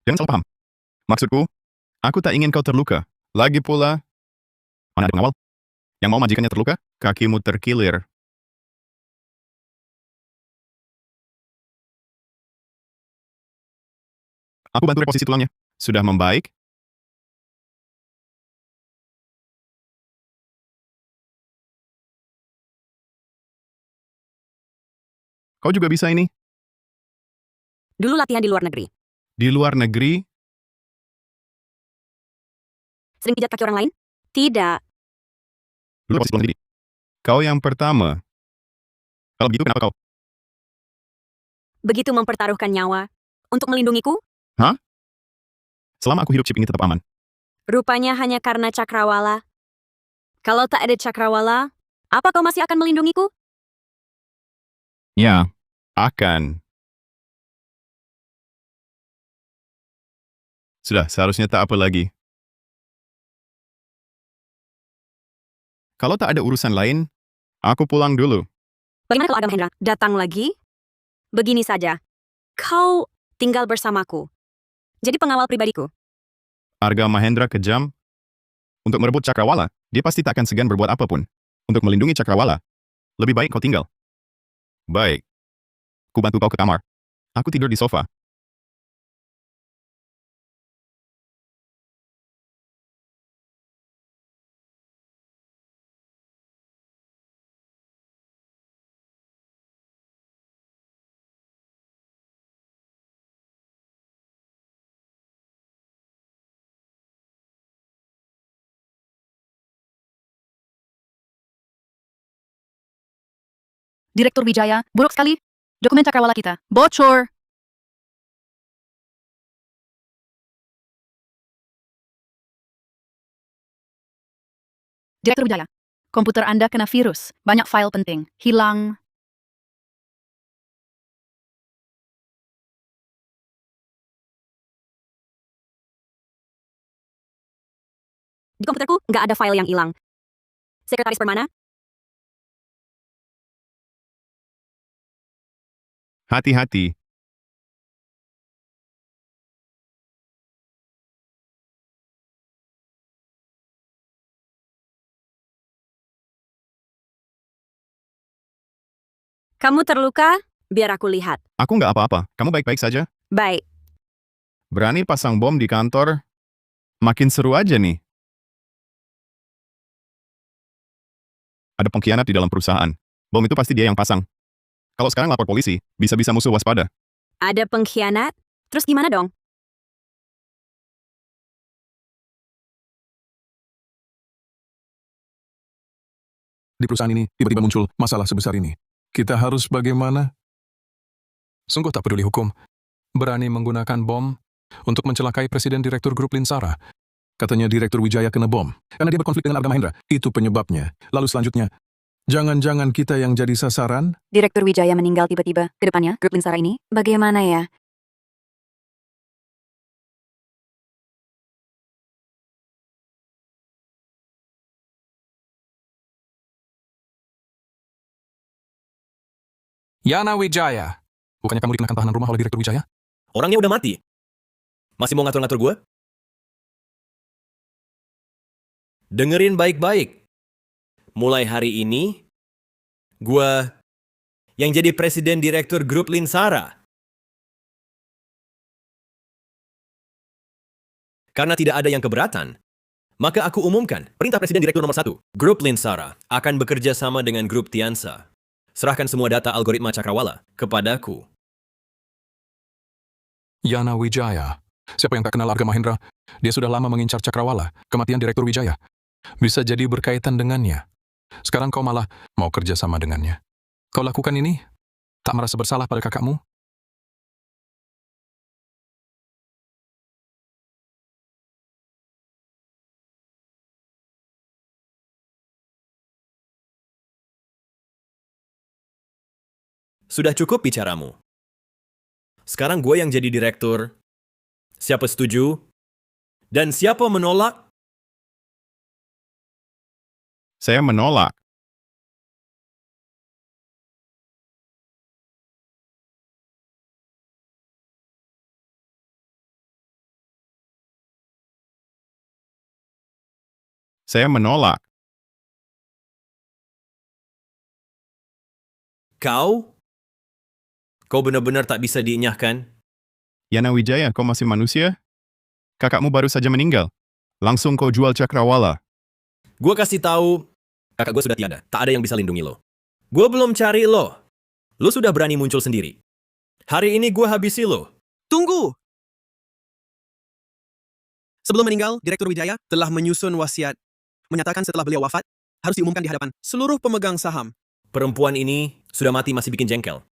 Jangan salah paham. Maksudku, aku tak ingin kau terluka. Lagi pula, mana ada pengawal? Yang mau majikannya terluka, kakimu terkilir. Aku bantu reposisi tulangnya. Sudah membaik? Kau juga bisa ini. Dulu latihan di luar negeri. Di luar negeri, Sering pijat kaki orang lain? Tidak. dulu reposisi tulang diri. Kau yang pertama. Kalau begitu, kenapa kau? Begitu mempertaruhkan nyawa untuk melindungiku? Selama aku hidup, chip ini tetap aman. Rupanya hanya karena cakrawala. Kalau tak ada cakrawala, apa kau masih akan melindungiku? Ya, akan. Sudah, seharusnya tak apa lagi. Kalau tak ada urusan lain, aku pulang dulu. Bagaimana kalau Arga Mahendra datang lagi? Begini saja. Kau tinggal bersamaku. Jadi pengawal pribadiku. Arga Mahendra kejam. Untuk merebut Cakrawala, dia pasti tak akan segan berbuat apapun. Untuk melindungi Cakrawala, lebih baik kau tinggal. Baik. Ku bantu kau ke kamar. Aku tidur di sofa. Direktur Wijaya, buruk sekali. Dokumen cakrawala kita. Bocor. Direktur Wijaya, komputer Anda kena virus. Banyak file penting. Hilang. Di komputerku nggak ada file yang hilang. Sekretaris Permana, Hati-hati. kamu terluka? Biar aku lihat. Aku nggak apa-apa. Kamu baik-baik saja? Baik. Berani pasang bom di kantor? Makin seru aja nih. Ada pengkhianat di dalam perusahaan. Bom itu pasti dia yang pasang. Kalau sekarang lapor polisi, bisa-bisa musuh waspada. Ada pengkhianat? Terus gimana dong? Di perusahaan ini tiba-tiba muncul masalah sebesar ini. Kita harus bagaimana? Sungguh tak peduli hukum. Berani menggunakan bom untuk mencelakai Presiden Direktur Grup Linsara. Katanya Direktur Wijaya kena bom karena dia berkonflik dengan Arga Mahendra. Itu penyebabnya. Lalu selanjutnya, jangan-jangan kita yang jadi sasaran? Direktur Wijaya meninggal tiba-tiba. Kedepannya, grup Linsara ini, bagaimana ya? Yana Wijaya. Bukannya kamu dikenakan tahanan rumah oleh Direktur Wijaya? Orangnya udah mati. Masih mau ngatur-ngatur gue? Dengerin baik-baik. Mulai hari ini, gue yang jadi presiden direktur grup Linsara. Karena tidak ada yang keberatan, maka aku umumkan perintah presiden direktur nomor 1. Grup Linsara akan bekerja sama dengan grup Tiansa. Serahkan semua data algoritma Cakrawala kepadaku. Yana Wijaya. Siapa yang tak kenal Arga Mahendra? Dia sudah lama mengincar Cakrawala. Kematian Direktur Wijaya bisa jadi berkaitan dengannya. Sekarang kau malah mau kerja sama dengannya. Kau lakukan ini? Tak merasa bersalah pada kakakmu? Sudah cukup bicaramu. Sekarang gue yang jadi direktur. Siapa setuju? Dan siapa menolak? Saya menolak. Saya menolak. Kau benar-benar tak bisa dienyahkan? Yana Wijaya, kau masih manusia? Kakakmu baru saja meninggal. Langsung kau jual Cakrawala. Gua kasih tahu, kakak gue sudah tiada. Tak ada yang bisa lindungi lo. Gue belum cari lo. Lo sudah berani muncul sendiri. Hari ini gue habisi lo. Tunggu! Sebelum meninggal, Direktur Wijaya telah menyusun wasiat. Menyatakan setelah beliau wafat, harus diumumkan di hadapan seluruh pemegang saham. Perempuan ini sudah mati masih bikin jengkel.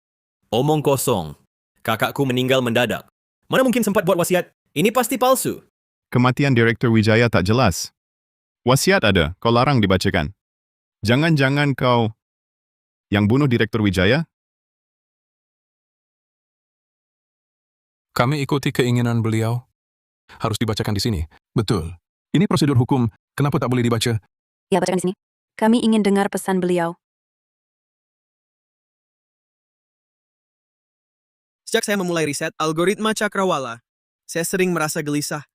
Omong kosong. Kakakku meninggal mendadak. Mana mungkin sempat buat wasiat? Ini pasti palsu. Kematian Direktur Wijaya tak jelas. Wasiat ada, kau larang dibacakan. Jangan-jangan kau yang bunuh Direktur Wijaya? Kami ikuti keinginan beliau. Harus dibacakan di sini. Betul. Ini prosedur hukum. Kenapa tak boleh dibaca? Ya, bacakan di sini. Kami ingin dengar pesan beliau. Sejak saya memulai riset algoritma Cakrawala, saya sering merasa gelisah.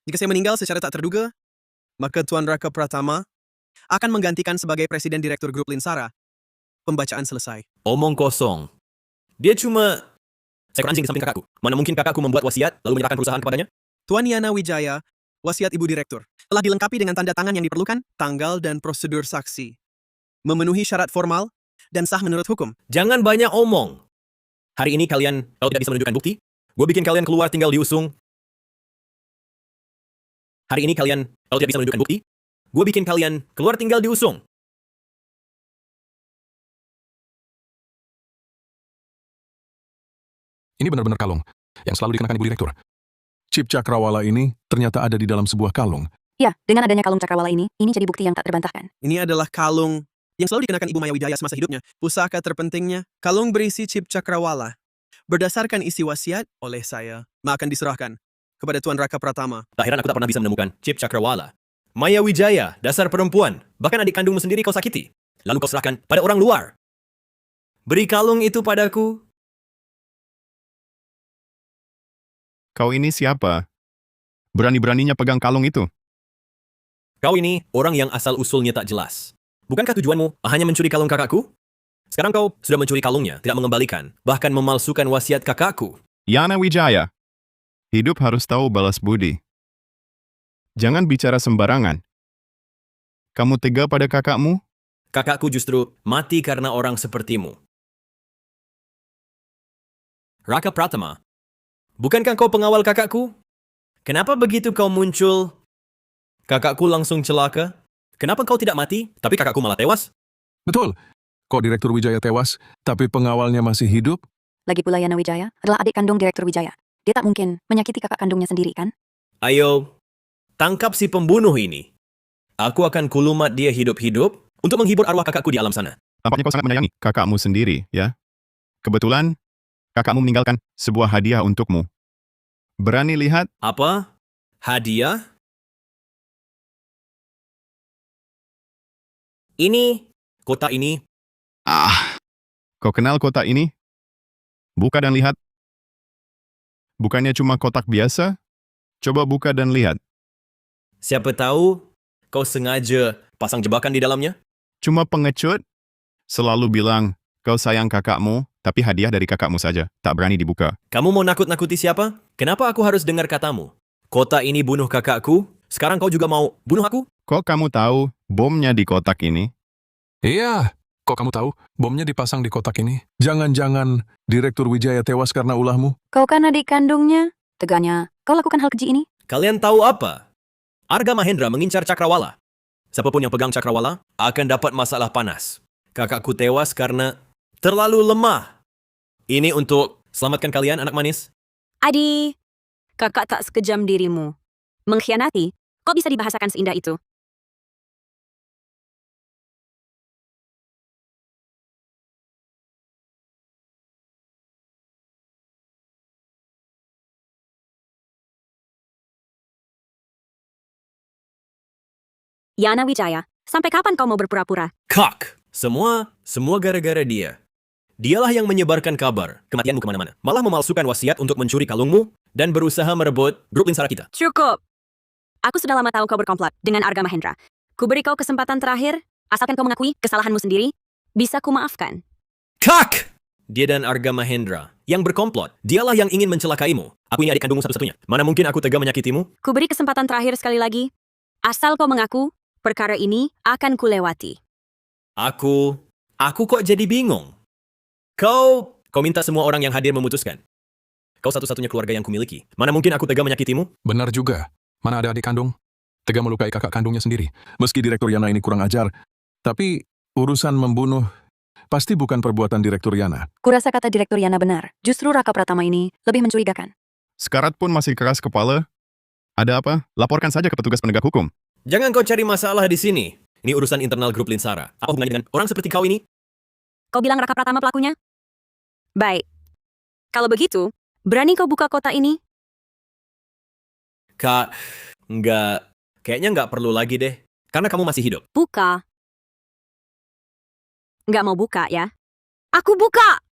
Jika saya meninggal secara tak terduga, maka Tuan Raka Pratama akan menggantikan sebagai Presiden Direktur Grup Linsara. Pembacaan selesai. Omong kosong. Dia cuma seekor anjing di samping kakakku. Mana mungkin kakakku membuat wasiat lalu menyerahkan perusahaan kepadanya? Tuan Yana Wijaya, wasiat Ibu Direktur, telah dilengkapi dengan tanda tangan yang diperlukan, tanggal dan prosedur saksi. Memenuhi syarat formal dan sah menurut hukum. Jangan banyak omong. Hari ini kalian, kalau tidak bisa menunjukkan bukti, gue bikin kalian keluar tinggal diusung. Hari ini kalian, kalau tidak bisa menunjukkan bukti, gue bikin kalian keluar tinggal diusung. Ini benar-benar kalung yang selalu dikenakan Ibu Direktur. Chip Cakrawala ini ternyata ada di dalam sebuah kalung. Ya, dengan adanya kalung Cakrawala ini jadi bukti yang tak terbantahkan. Ini adalah kalung yang selalu dikenakan Ibu Maya Wijaya semasa hidupnya. Pusaka terpentingnya, kalung berisi chip Cakrawala. Berdasarkan isi wasiat oleh saya, akan diserahkan kepada Tuan Raka Pratama. Tak heran aku tak pernah bisa menemukan chip Cakrawala. Maya Wijaya, dasar perempuan. Bahkan adik kandungmu sendiri kau sakiti. Lalu kau serahkan pada orang luar. Beri kalung itu padaku. Kau ini siapa? Berani-beraninya pegang kalung itu. Kau ini orang yang asal-usulnya tak jelas. Bukankah tujuanmu hanya mencuri kalung kakakku? Sekarang kau sudah mencuri kalungnya, tidak mengembalikan, bahkan memalsukan wasiat kakakku. Yana Wijaya, hidup harus tahu balas budi. Jangan bicara sembarangan. Kamu tega pada kakakmu? Kakakku justru mati karena orang sepertimu. Raka Pratama, bukankah kau pengawal kakakku? Kenapa begitu kau muncul? Kakakku langsung celaka. Kenapa kau tidak mati, tapi kakakku malah tewas? Betul. Kok Direktur Wijaya tewas, tapi pengawalnya masih hidup? Lagi pula Yana Wijaya adalah adik kandung Direktur Wijaya. Dia tak mungkin menyakiti kakak kandungnya sendiri, kan? Ayo, tangkap si pembunuh ini. Aku akan kulumat dia hidup-hidup untuk menghibur arwah kakakku di alam sana. Tampaknya kau sangat menyayangi kakakmu sendiri, ya? Kebetulan, kakakmu meninggalkan sebuah hadiah untukmu. Berani lihat? Apa? Hadiah? Ini, kotak ini. Kau kenal kotak ini? Buka dan lihat. Bukannya cuma kotak biasa? Coba buka dan lihat. Siapa tahu kau sengaja pasang jebakan di dalamnya? Cuma pengecut? Selalu bilang, kau sayang kakakmu, tapi hadiah dari kakakmu saja. Tak berani dibuka. Kamu mau nakut-nakuti siapa? Kenapa aku harus dengar katamu? Kotak ini bunuh kakakku, sekarang kau juga mau bunuh aku? Kok kamu tahu bomnya di kotak ini? Iya. Kok kamu tahu bomnya dipasang di kotak ini? Jangan-jangan Direktur Wijaya tewas karena ulahmu? Kau kan adik kandungnya. Teganya, kau lakukan hal keji ini? Kalian tahu apa? Arga Mahendra mengincar Cakrawala. Siapapun yang pegang Cakrawala akan dapat masalah panas. Kakakku tewas karena terlalu lemah. Ini untuk selamatkan kalian, anak manis. Adi, kakak tak sekejam dirimu. Mengkhianati, kok bisa dibahasakan seindah itu? Yana Wijaya, sampai kapan kau mau berpura-pura? Kak! Semua gara-gara dia. Dialah yang menyebarkan kabar kematianmu kemana-mana. Malah memalsukan wasiat untuk mencuri kalungmu dan berusaha merebut grup Linsara kita. Cukup! Aku sudah lama tahu kau berkomplot dengan Arga Mahendra. Kuberi kau kesempatan terakhir, asalkan kau mengakui kesalahanmu sendiri, bisa ku maafkan. Kak! Dia dan Arga Mahendra yang berkomplot. Dialah yang ingin mencelakaimu. Aku ini adik kandungmu satu-satunya. Mana mungkin aku tega menyakitimu? Kuberi kesempatan terakhir sekali lagi. Asal kau mengaku, perkara ini akan kulewati. Aku kok jadi bingung. Kau minta semua orang yang hadir memutuskan. Kau satu-satunya keluarga yang kumiliki. Mana mungkin aku tega menyakitimu? Benar juga. Mana ada adik kandung? Tega melukai kakak kandungnya sendiri. Meski Direktur Yana ini kurang ajar, tapi urusan membunuh pasti bukan perbuatan Direktur Yana. Kurasa kata Direktur Yana benar. Justru Raka Pratama ini lebih mencurigakan. Sekarat pun masih keras kepala. Ada apa? Laporkan saja ke petugas penegak hukum. Jangan kau cari masalah di sini. Ini urusan internal grup Linsara. Apa hubungannya dengan orang seperti kau ini? Kau bilang Raka Pratama pelakunya? Baik. Kalau begitu, berani kau buka kotak ini? Kak, kayaknya nggak perlu lagi deh. Karena kamu masih hidup. Buka. Nggak mau buka ya? Aku buka!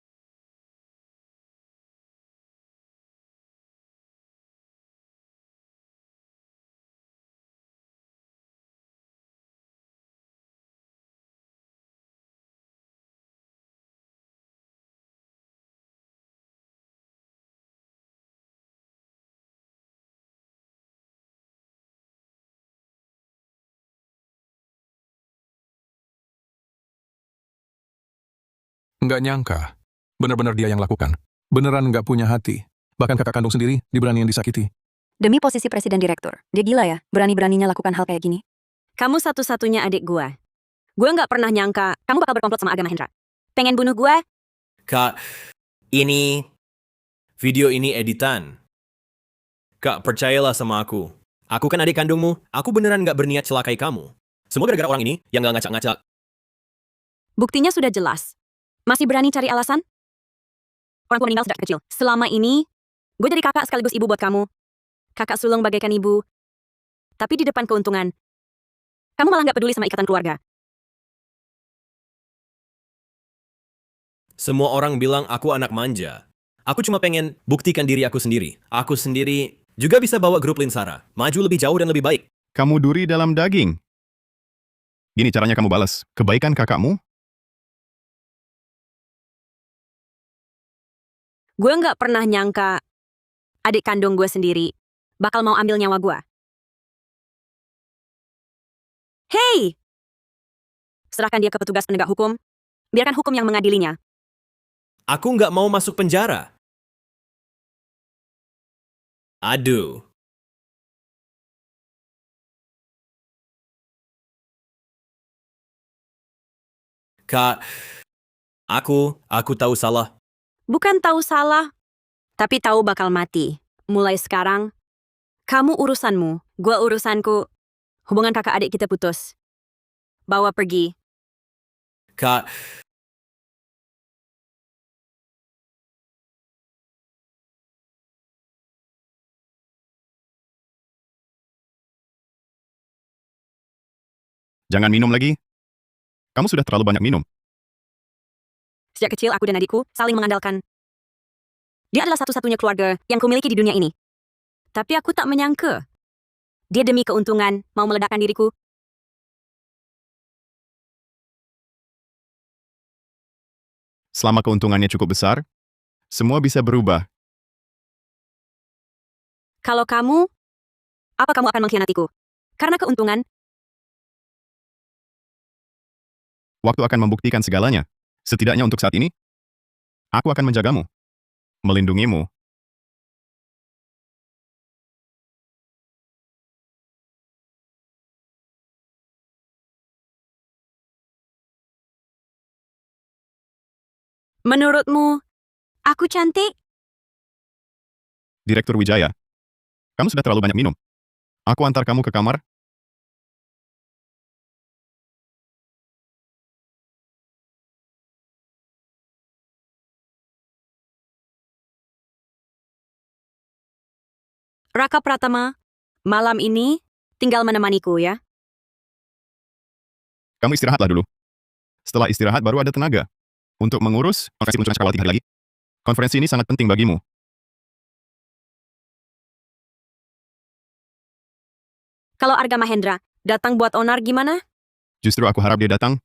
Nggak nyangka. Benar-benar dia yang lakukan. Beneran nggak punya hati. Bahkan kakak kandung sendiri diberaniin disakiti. Demi posisi Presiden Direktur. Dia gila ya, berani-beraninya lakukan hal kayak gini. Kamu satu-satunya adik gua. Gua nggak pernah nyangka kamu bakal berkomplot sama Arga Mahendra. Pengen bunuh gua? Kak, video ini editan. Kak, percayalah sama aku. Aku kan adik kandungmu. Aku beneran nggak berniat celakai kamu. Semua gara-gara orang ini yang nggak ngacak-ngacak. Buktinya sudah jelas. Masih berani cari alasan? Orangku meninggal sejak kecil. Selama ini, gue jadi kakak sekaligus ibu buat kamu. Kakak sulung bagaikan ibu. Tapi di depan keuntungan, kamu malah nggak peduli sama ikatan keluarga. Semua orang bilang aku anak manja. Aku cuma pengen buktikan diri aku sendiri. Aku sendiri juga bisa bawa grup Linsara. Maju lebih jauh dan lebih baik. Kamu duri dalam daging. Gini caranya kamu balas kebaikan kakakmu. Gue nggak pernah nyangka adik kandung gue sendiri bakal mau ambil nyawa gue. Hei! Serahkan dia ke petugas penegak hukum. Biarkan hukum yang mengadilinya. Aku nggak mau masuk penjara. Aduh. Kak, aku tahu salah. Bukan tahu salah, tapi tahu bakal mati. Mulai sekarang, kamu urusanmu, gua urusanku. Hubungan kakak adik kita putus. Bawa pergi. Kak, Jangan minum lagi. Kamu sudah terlalu banyak minum. Sejak kecil aku dan adikku saling mengandalkan. Dia adalah satu-satunya keluarga yang kumiliki di dunia ini. Tapi aku tak menyangka. Dia demi keuntungan mau meledakkan diriku. Selama keuntungannya cukup besar, semua bisa berubah. Kalau kamu, apa kamu akan mengkhianatiku? Karena keuntungan, Waktu akan membuktikan segalanya. Setidaknya untuk saat ini, aku akan menjagamu, melindungimu. menurutmu, aku cantik? Direktur Wijaya, kamu sudah terlalu banyak minum. Aku antar kamu ke kamar. Raka Pratama, malam ini tinggal menemaniku ya. Kamu istirahatlah dulu. Setelah istirahat baru ada tenaga untuk mengurus konferensi peluncuran Cakrawala 3 hari lagi. Konferensi ini sangat penting bagimu. Kalau Arga Mahendra Datang buat onar gimana? Justru aku harap dia datang.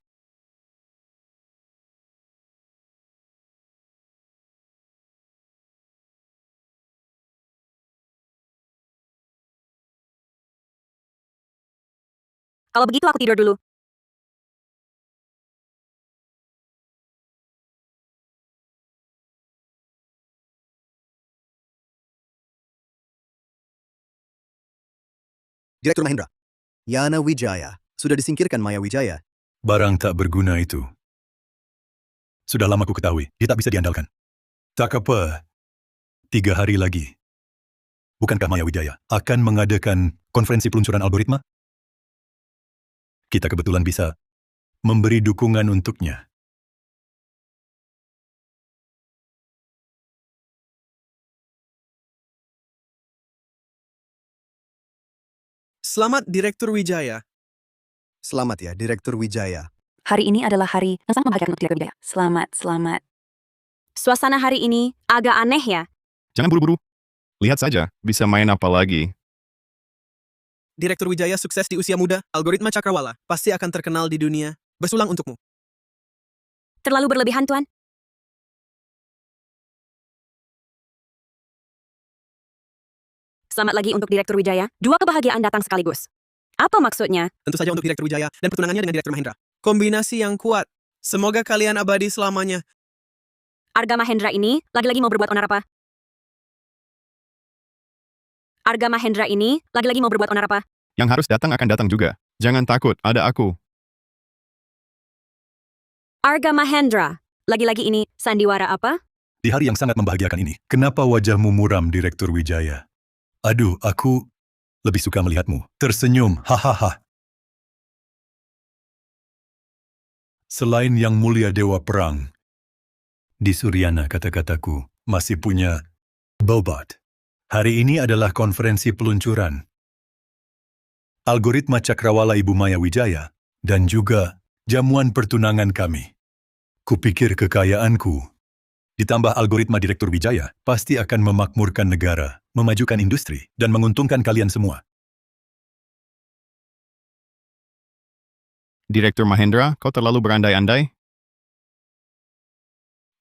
Kalau begitu aku tidur dulu. Direktur Mahendra. Yana Wijaya. Sudah disingkirkan Maya Wijaya. Barang tak berguna itu. Sudah lama ku ketahui, dia tak bisa diandalkan. Tak apa, 3 hari lagi. Bukankah Maya Wijaya akan mengadakan konferensi peluncuran algoritma? Kita kebetulan bisa memberi dukungan untuknya. Selamat Direktur Wijaya. Selamat ya, Direktur Wijaya. Hari ini adalah hari yang sangat membahagiakan untuk Direktur Wijaya. Selamat, selamat. Suasana hari ini agak aneh ya. Jangan buru-buru. Lihat saja, bisa main apa lagi. Direktur Wijaya sukses di usia muda, algoritma Cakrawala pasti akan terkenal di dunia. Bersulang untukmu. Terlalu berlebihan, Tuan. Selamat lagi untuk Direktur Wijaya. 2 kebahagiaan datang sekaligus. Apa maksudnya? Tentu saja untuk Direktur Wijaya dan pertunangannya dengan Direktur Mahendra. Kombinasi yang kuat. Semoga kalian abadi selamanya. Arga Mahendra ini lagi-lagi mau berbuat onar apa? Arga Mahendra ini lagi-lagi mau berbuat onar apa? Yang harus datang akan datang juga. Jangan takut, ada aku. Arga Mahendra, lagi-lagi ini sandiwara apa? Di hari yang sangat membahagiakan ini, kenapa wajahmu muram, Direktur Wijaya? Aduh, aku lebih suka melihatmu tersenyum, hahaha. Selain Yang Mulia Dewa Perang, di Suryana kata-kataku masih punya bobot. Hari ini adalah konferensi peluncuran algoritma Cakrawala Ibu Maya Wijaya dan juga jamuan pertunangan kami. Kupikir kekayaanku ditambah algoritma Direktur Wijaya pasti akan memakmurkan negara, memajukan industri, dan menguntungkan kalian semua. Direktur Mahendra, kau terlalu berandai-andai?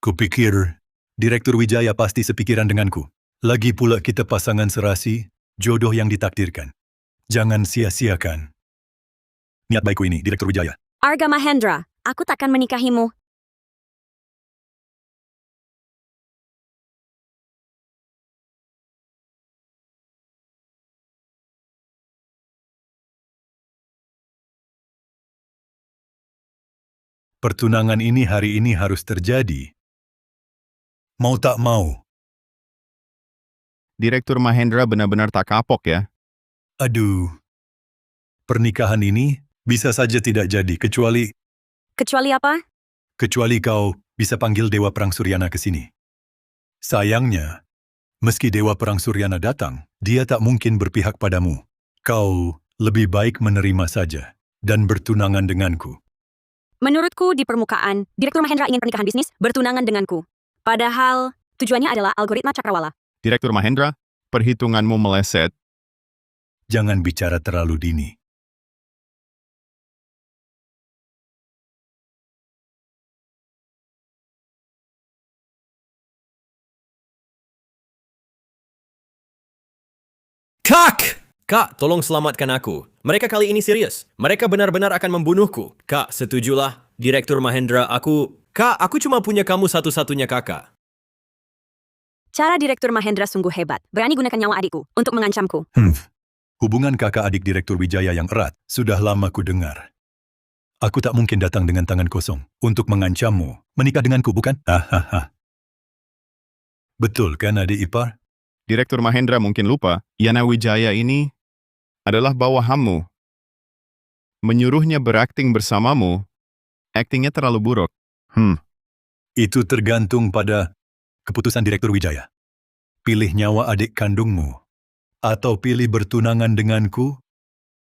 Kupikir Direktur Wijaya pasti sepikiran denganku. Lagi pula kita pasangan serasi, jodoh yang ditakdirkan. Jangan sia-siakan niat baikku ini, Direktur Wijaya. Arga Mahendra, aku takkan menikahimu. Pertunangan ini hari ini harus terjadi. Mau tak mau. Direktur Mahendra benar-benar tak kapok ya. Aduh. Pernikahan ini bisa saja tidak jadi, kecuali Kecuali apa? kecuali kau bisa panggil Dewa Perang Suryana ke sini. Sayangnya, meski Dewa Perang Suryana datang, dia tak mungkin berpihak padamu. Kau lebih baik menerima saja dan bertunangan denganku. Menurutku di permukaan, Direktur Mahendra ingin pernikahan bisnis bertunangan denganku. Padahal, tujuannya adalah algoritma Cakrawala. Direktur Mahendra, perhitunganmu meleset. Jangan bicara terlalu dini. Kak! Kak, tolong selamatkan aku. Mereka kali ini serius. Mereka benar-benar akan membunuhku. Kak, setujulah. Direktur Mahendra, Kak, aku cuma punya kamu satu-satunya kakak. Cara Direktur Mahendra sungguh hebat. Berani gunakan nyawa adikku untuk mengancamku. Hubungan kakak-adik Direktur Wijaya yang erat sudah lama ku dengar. Aku tak mungkin datang dengan tangan kosong untuk mengancammu. Menikah denganku, bukan? Hahaha. Betul kan, adik ipar? Direktur Mahendra mungkin lupa, Yana Wijaya ini adalah bawahanmu. Menyuruhnya berakting bersamamu, aktingnya terlalu buruk. Itu tergantung pada keputusan Direktur Wijaya. Pilih nyawa adik kandungmu, atau pilih bertunangan denganku.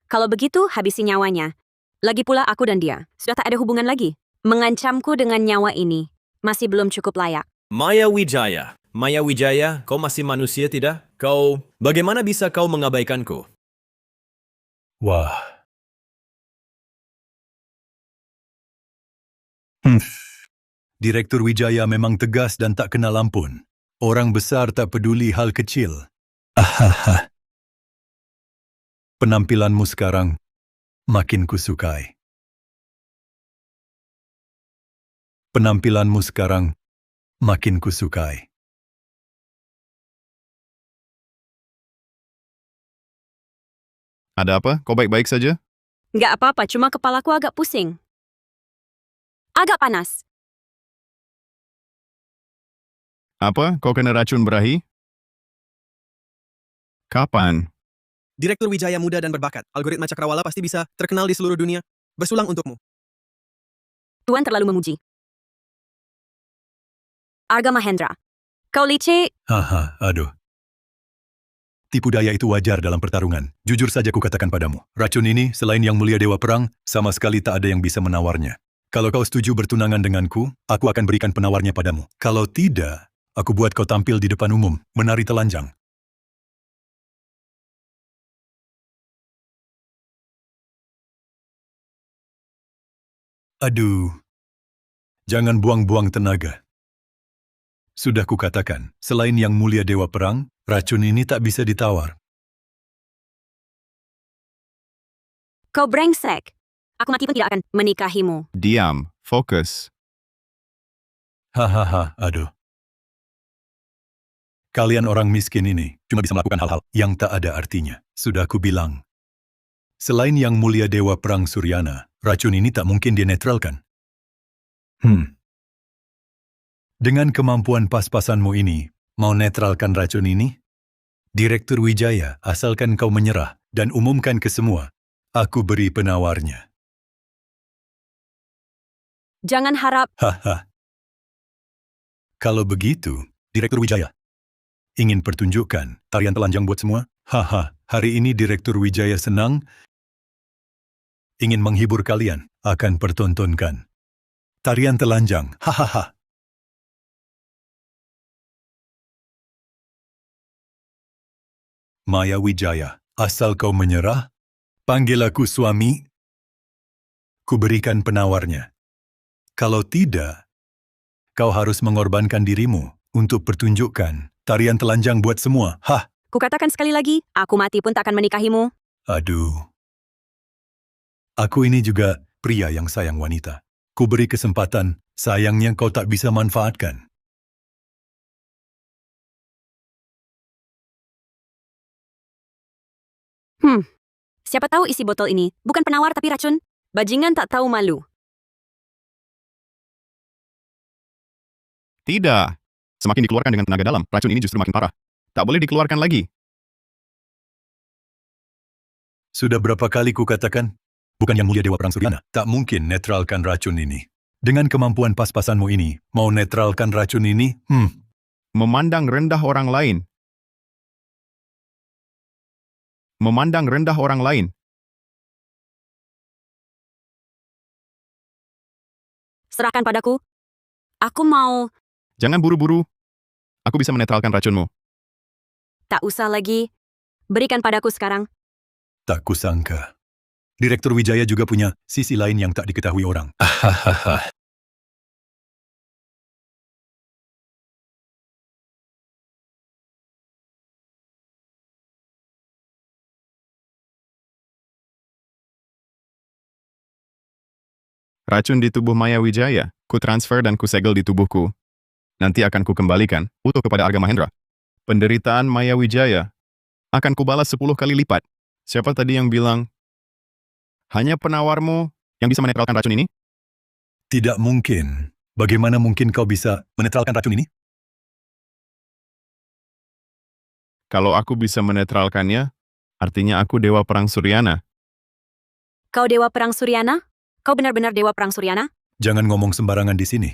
Kalau begitu, habisi nyawanya. Lagi pula aku dan dia sudah tak ada hubungan lagi. Mengancamku dengan nyawa ini masih belum cukup layak. Maya Wijaya, kau masih manusia tidak? Bagaimana bisa kau mengabaikanku? Wah, Direktur Wijaya memang tegas dan tak kenal ampun. Orang besar tak peduli hal kecil. Ahaha. Penampilanmu sekarang makin kusukai. Penampilanmu sekarang makin kusukai. Ada apa? Kau baik-baik saja? Nggak apa-apa, cuma kepalaku agak pusing. Agak panas. Apa? Kau kena racun berahi? Kapan? Direktur Wijaya muda dan berbakat. Algoritma Cakrawala pasti bisa terkenal di seluruh dunia. Bersulang untukmu. Tuan terlalu memuji. Arga Mahendra. Kau licik. Haha, aduh. Tipu daya itu wajar dalam pertarungan. Jujur saja kukatakan padamu, racun ini, selain Yang Mulia Dewa Perang, sama sekali tak ada yang bisa menawarnya. Kalau kau setuju bertunangan denganku, aku akan berikan penawarnya padamu. Kalau tidak, aku buat kau tampil di depan umum, menari telanjang. Aduh, jangan buang-buang tenaga. Sudah kukatakan, selain Yang Mulia Dewa Perang, racun ini tak bisa ditawar. Kau brengsek. Aku mati pun tidak akan menikahimu. Diam. Fokus. Hahaha, aduh. Kalian orang miskin ini cuma bisa melakukan hal-hal yang tak ada artinya. Sudah aku bilang. Selain Yang Mulia Dewa Perang Suryana, racun ini tak mungkin dinetralkan. Dengan kemampuan pas-pasanmu ini, mau netralkan racun ini? Direktur Wijaya, asalkan kau menyerah dan umumkan ke semua, aku beri penawarnya. Jangan harap. Haha. Kalau begitu, Direktur Wijaya, ingin pertunjukan tarian telanjang buat semua? Haha, hari ini Direktur Wijaya senang, ingin menghibur kalian, akan pertontonkan tarian telanjang, hahaha. Maya Wijaya, asal kau menyerah, panggil aku suami, ku berikan penawarnya. Kalau tidak, kau harus mengorbankan dirimu untuk pertunjukan tarian telanjang buat semua. Hah, Kukatakan sekali lagi, aku mati pun tak akan menikahimu. aduh. Aku ini juga pria yang sayang wanita. Ku beri kesempatan, sayangnya kau tak bisa manfaatkan. Siapa tahu isi botol ini bukan penawar tapi racun. Bajingan tak tahu malu. Tidak. Semakin dikeluarkan dengan tenaga dalam, racun ini justru makin parah. Tak boleh dikeluarkan lagi. Sudah berapa kali ku katakan, bukan Yang Mulia Dewa Perang Suryana, tak mungkin netralkan racun ini. Dengan kemampuan pas-pasanmu ini, mau netralkan racun ini? Memandang rendah orang lain. Memandang rendah orang lain. Serahkan padaku. Aku mau. Jangan buru-buru. Aku bisa menetralkan racunmu. Tak usah lagi. Berikan padaku sekarang. Tak kusangka. Direktur Wijaya juga punya sisi lain yang tak diketahui orang. Hahaha. Racun di tubuh Maya Wijaya, ku transfer dan ku segel di tubuhku. Nanti akan ku kembalikan utuh kepada Arga Mahendra. Penderitaan Maya Wijaya akan kubalas 10 kali lipat. Siapa tadi yang bilang, hanya penawarmu yang bisa menetralkan racun ini? Tidak mungkin. Bagaimana mungkin kau bisa menetralkan racun ini? Kalau aku bisa menetralkannya, artinya aku Dewa Perang Suryana. Kau Dewa Perang Suryana? Kau benar-benar Dewa Perang Suryana? Jangan ngomong sembarangan di sini.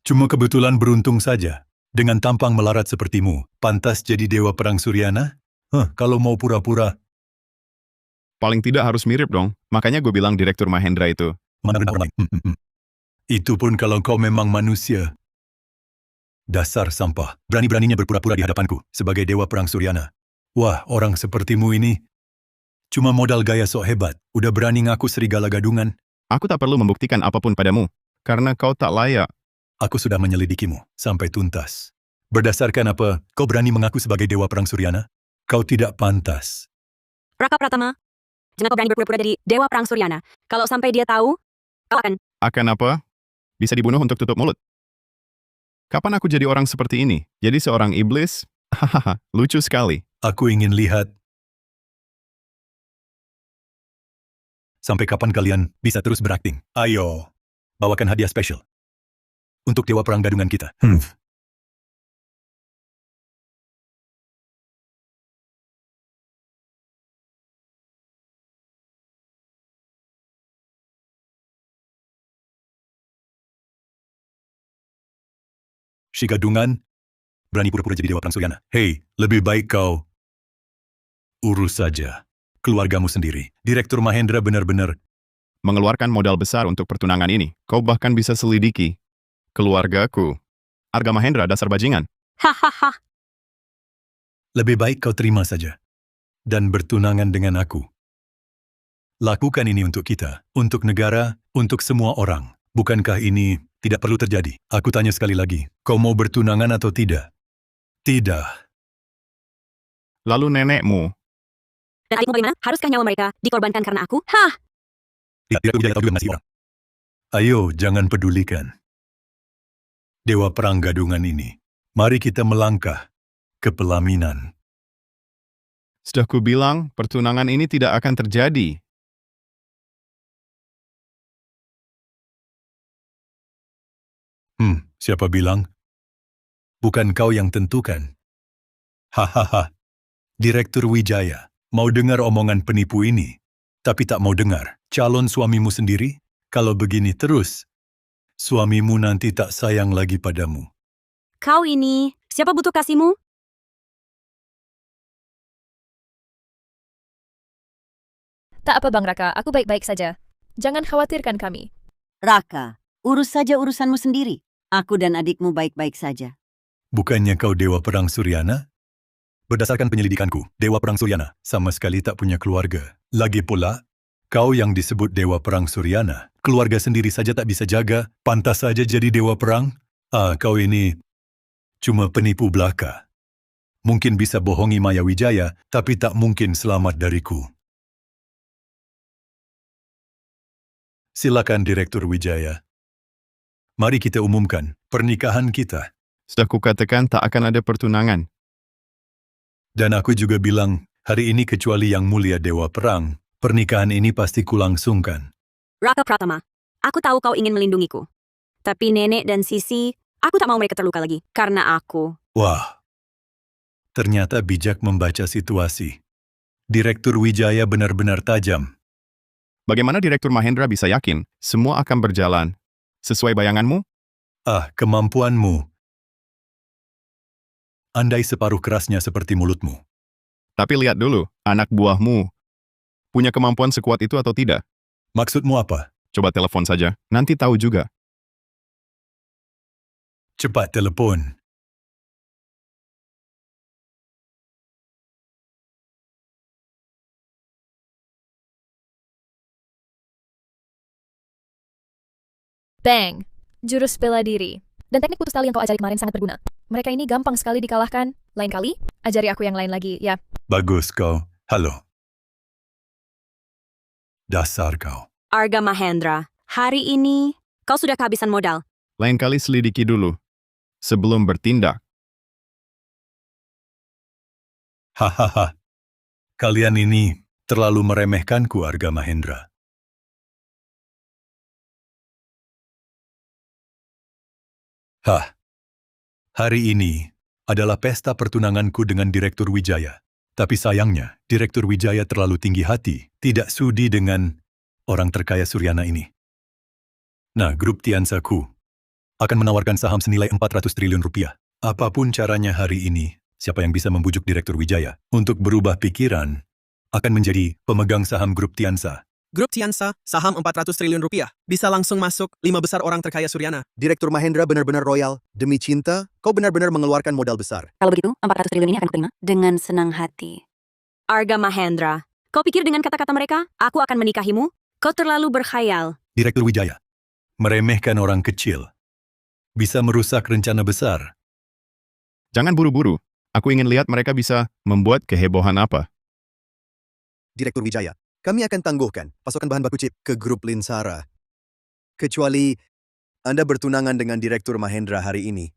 Cuma kebetulan beruntung saja. Dengan tampang melarat sepertimu, pantas jadi Dewa Perang Suryana? Kalau mau pura-pura. Paling tidak harus mirip dong. Makanya gue bilang Direktur Mahendra itu. Mana benar orang? Itu pun kalau kau memang manusia. Dasar sampah. Berani-beraninya berpura-pura di hadapanku sebagai Dewa Perang Suryana. Wah, orang sepertimu ini. Cuma modal gaya sok hebat. Udah berani ngaku serigala gadungan. Aku tak perlu membuktikan apapun padamu. karena kau tak layak. Aku sudah menyelidikimu sampai tuntas. Berdasarkan apa kau berani mengaku sebagai Dewa Perang Suryana? Kau tidak pantas. Raka Pratama, jangan kau berani berpura-pura jadi Dewa Perang Suryana. Kalau sampai dia tahu, kau akan... Akan apa? Bisa dibunuh untuk tutup mulut. Kapan aku jadi orang seperti ini? Jadi seorang iblis? Hahaha, lucu sekali. Aku ingin lihat sampai kapan kalian bisa terus berakting. Ayo, bawakan hadiah spesial untuk Dewa Perang Gadungan kita. Si Gadungan berani pura-pura jadi Dewa Perang Suryana. Hei, lebih baik kau urus saja keluargamu sendiri. Direktur Mahendra benar-benar Mengeluarkan modal besar untuk pertunangan ini. Kau bahkan bisa selidiki keluargaku. Arga Mahendra dasar bajingan. Hahaha. lebih baik kau terima saja dan bertunangan dengan aku. Lakukan ini untuk kita, untuk negara, untuk semua orang. Bukankah ini tidak perlu terjadi? Aku tanya sekali lagi, kau mau bertunangan atau tidak? Tidak. Lalu nenekmu. Dan adikmu bagaimana? Haruskah nyawa mereka dikorbankan karena aku? Hah! Tidak tahu juga ngasih orang. Ayo, jangan pedulikan Dewa Perang Gadungan ini. Mari kita melangkah ke pelaminan. Sudah kubilang, pertunangan ini tidak akan terjadi. Siapa bilang? Bukan kau yang tentukan. Hahaha. Direktur Wijaya, mau dengar omongan penipu ini, tapi tak mau dengar calon suamimu sendiri? Kalau begini terus, suamimu nanti tak sayang lagi padamu. Kau ini, siapa butuh kasihmu? Tak apa Bang Raka, aku baik-baik saja. Jangan khawatirkan kami. Raka, urus saja urusanmu sendiri. Aku dan adikmu baik-baik saja. Bukannya kau Dewa Perang Suryana? Berdasarkan penyelidikanku, Dewa Perang Suryana sama sekali tak punya keluarga. Lagi pula, kau yang disebut Dewa Perang Suryana, keluarga sendiri saja tak bisa jaga, pantas saja jadi Dewa Perang? Kau ini cuma penipu belaka. Mungkin bisa bohongi Maya Wijaya, tapi tak mungkin selamat dariku. Silakan Direktur Wijaya. Mari kita umumkan pernikahan kita. Sudah kukatakan tak akan ada pertunangan. Dan aku juga bilang, hari ini kecuali Yang Mulia Dewa Perang, pernikahan ini pasti kulangsungkan. Raka Pratama, aku tahu kau ingin melindungiku. Tapi nenek dan Sisi, aku tak mau mereka terluka lagi. Karena aku. Wah, ternyata bijak membaca situasi. Direktur Wijaya benar-benar tajam. Bagaimana Direktur Mahendra bisa yakin semua akan berjalan sesuai bayanganmu? Kemampuanmu. Andai separuh kerasnya seperti mulutmu. Tapi lihat dulu, anak buahmu punya kemampuan sekuat itu atau tidak? Maksudmu apa? Coba telepon saja, nanti tahu juga. Cepat telepon. Bang! Jurus bela diri. Dan teknik putus tali yang kau ajari kemarin sangat berguna. Mereka ini gampang sekali dikalahkan. Lain kali, ajari aku yang lain lagi, ya. Bagus kau. Halo. Dasar kau. Arga Mahendra, hari ini kau sudah kehabisan modal. Lain kali selidiki dulu sebelum bertindak. Hahaha. Kalian ini terlalu meremehkanku, Arga Mahendra. Hari ini adalah pesta pertunanganku dengan Direktur Wijaya. Tapi sayangnya, Direktur Wijaya terlalu tinggi hati, tidak sudi dengan orang terkaya Suryana ini. Nah, grup Tiansaku akan menawarkan saham senilai 400 triliun rupiah. Apapun caranya hari ini, siapa yang bisa membujuk Direktur Wijaya untuk berubah pikiran akan menjadi pemegang saham grup Tiansa. Grup Tiansa, saham 400 triliun rupiah. Bisa langsung masuk 5 besar orang terkaya Suryana. Direktur Mahendra benar-benar royal. Demi cinta, kau benar-benar mengeluarkan modal besar. Kalau begitu, 400 triliun ini akan kuterima dengan senang hati. Arga Mahendra, kau pikir dengan kata-kata mereka, aku akan menikahimu? Kau terlalu berkhayal. Direktur Wijaya, Meremehkan orang kecil bisa merusak rencana besar. Jangan buru-buru. Aku ingin lihat mereka bisa membuat kehebohan apa. Direktur Wijaya, kami akan tangguhkan pasokan bahan baku chip ke grup Linsara. Kecuali Anda bertunangan dengan Direktur Mahendra hari ini.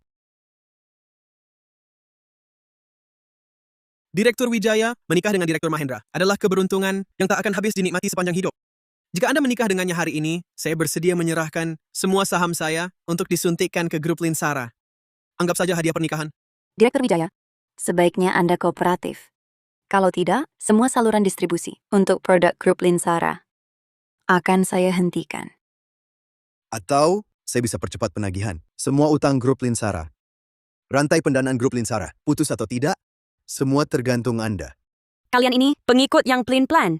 Direktur Wijaya menikah dengan Direktur Mahendra adalah keberuntungan yang tak akan habis dinikmati sepanjang hidup. Jika Anda menikah dengannya hari ini, saya bersedia menyerahkan semua saham saya untuk disuntikkan ke grup Linsara. Anggap saja hadiah pernikahan. Direktur Wijaya, sebaiknya Anda kooperatif. Kalau tidak, semua saluran distribusi untuk produk grup Linsara akan saya hentikan. Atau saya bisa percepat penagihan semua utang grup Linsara. Rantai pendanaan grup Linsara, putus atau tidak, semua tergantung Anda. Kalian ini pengikut yang plan.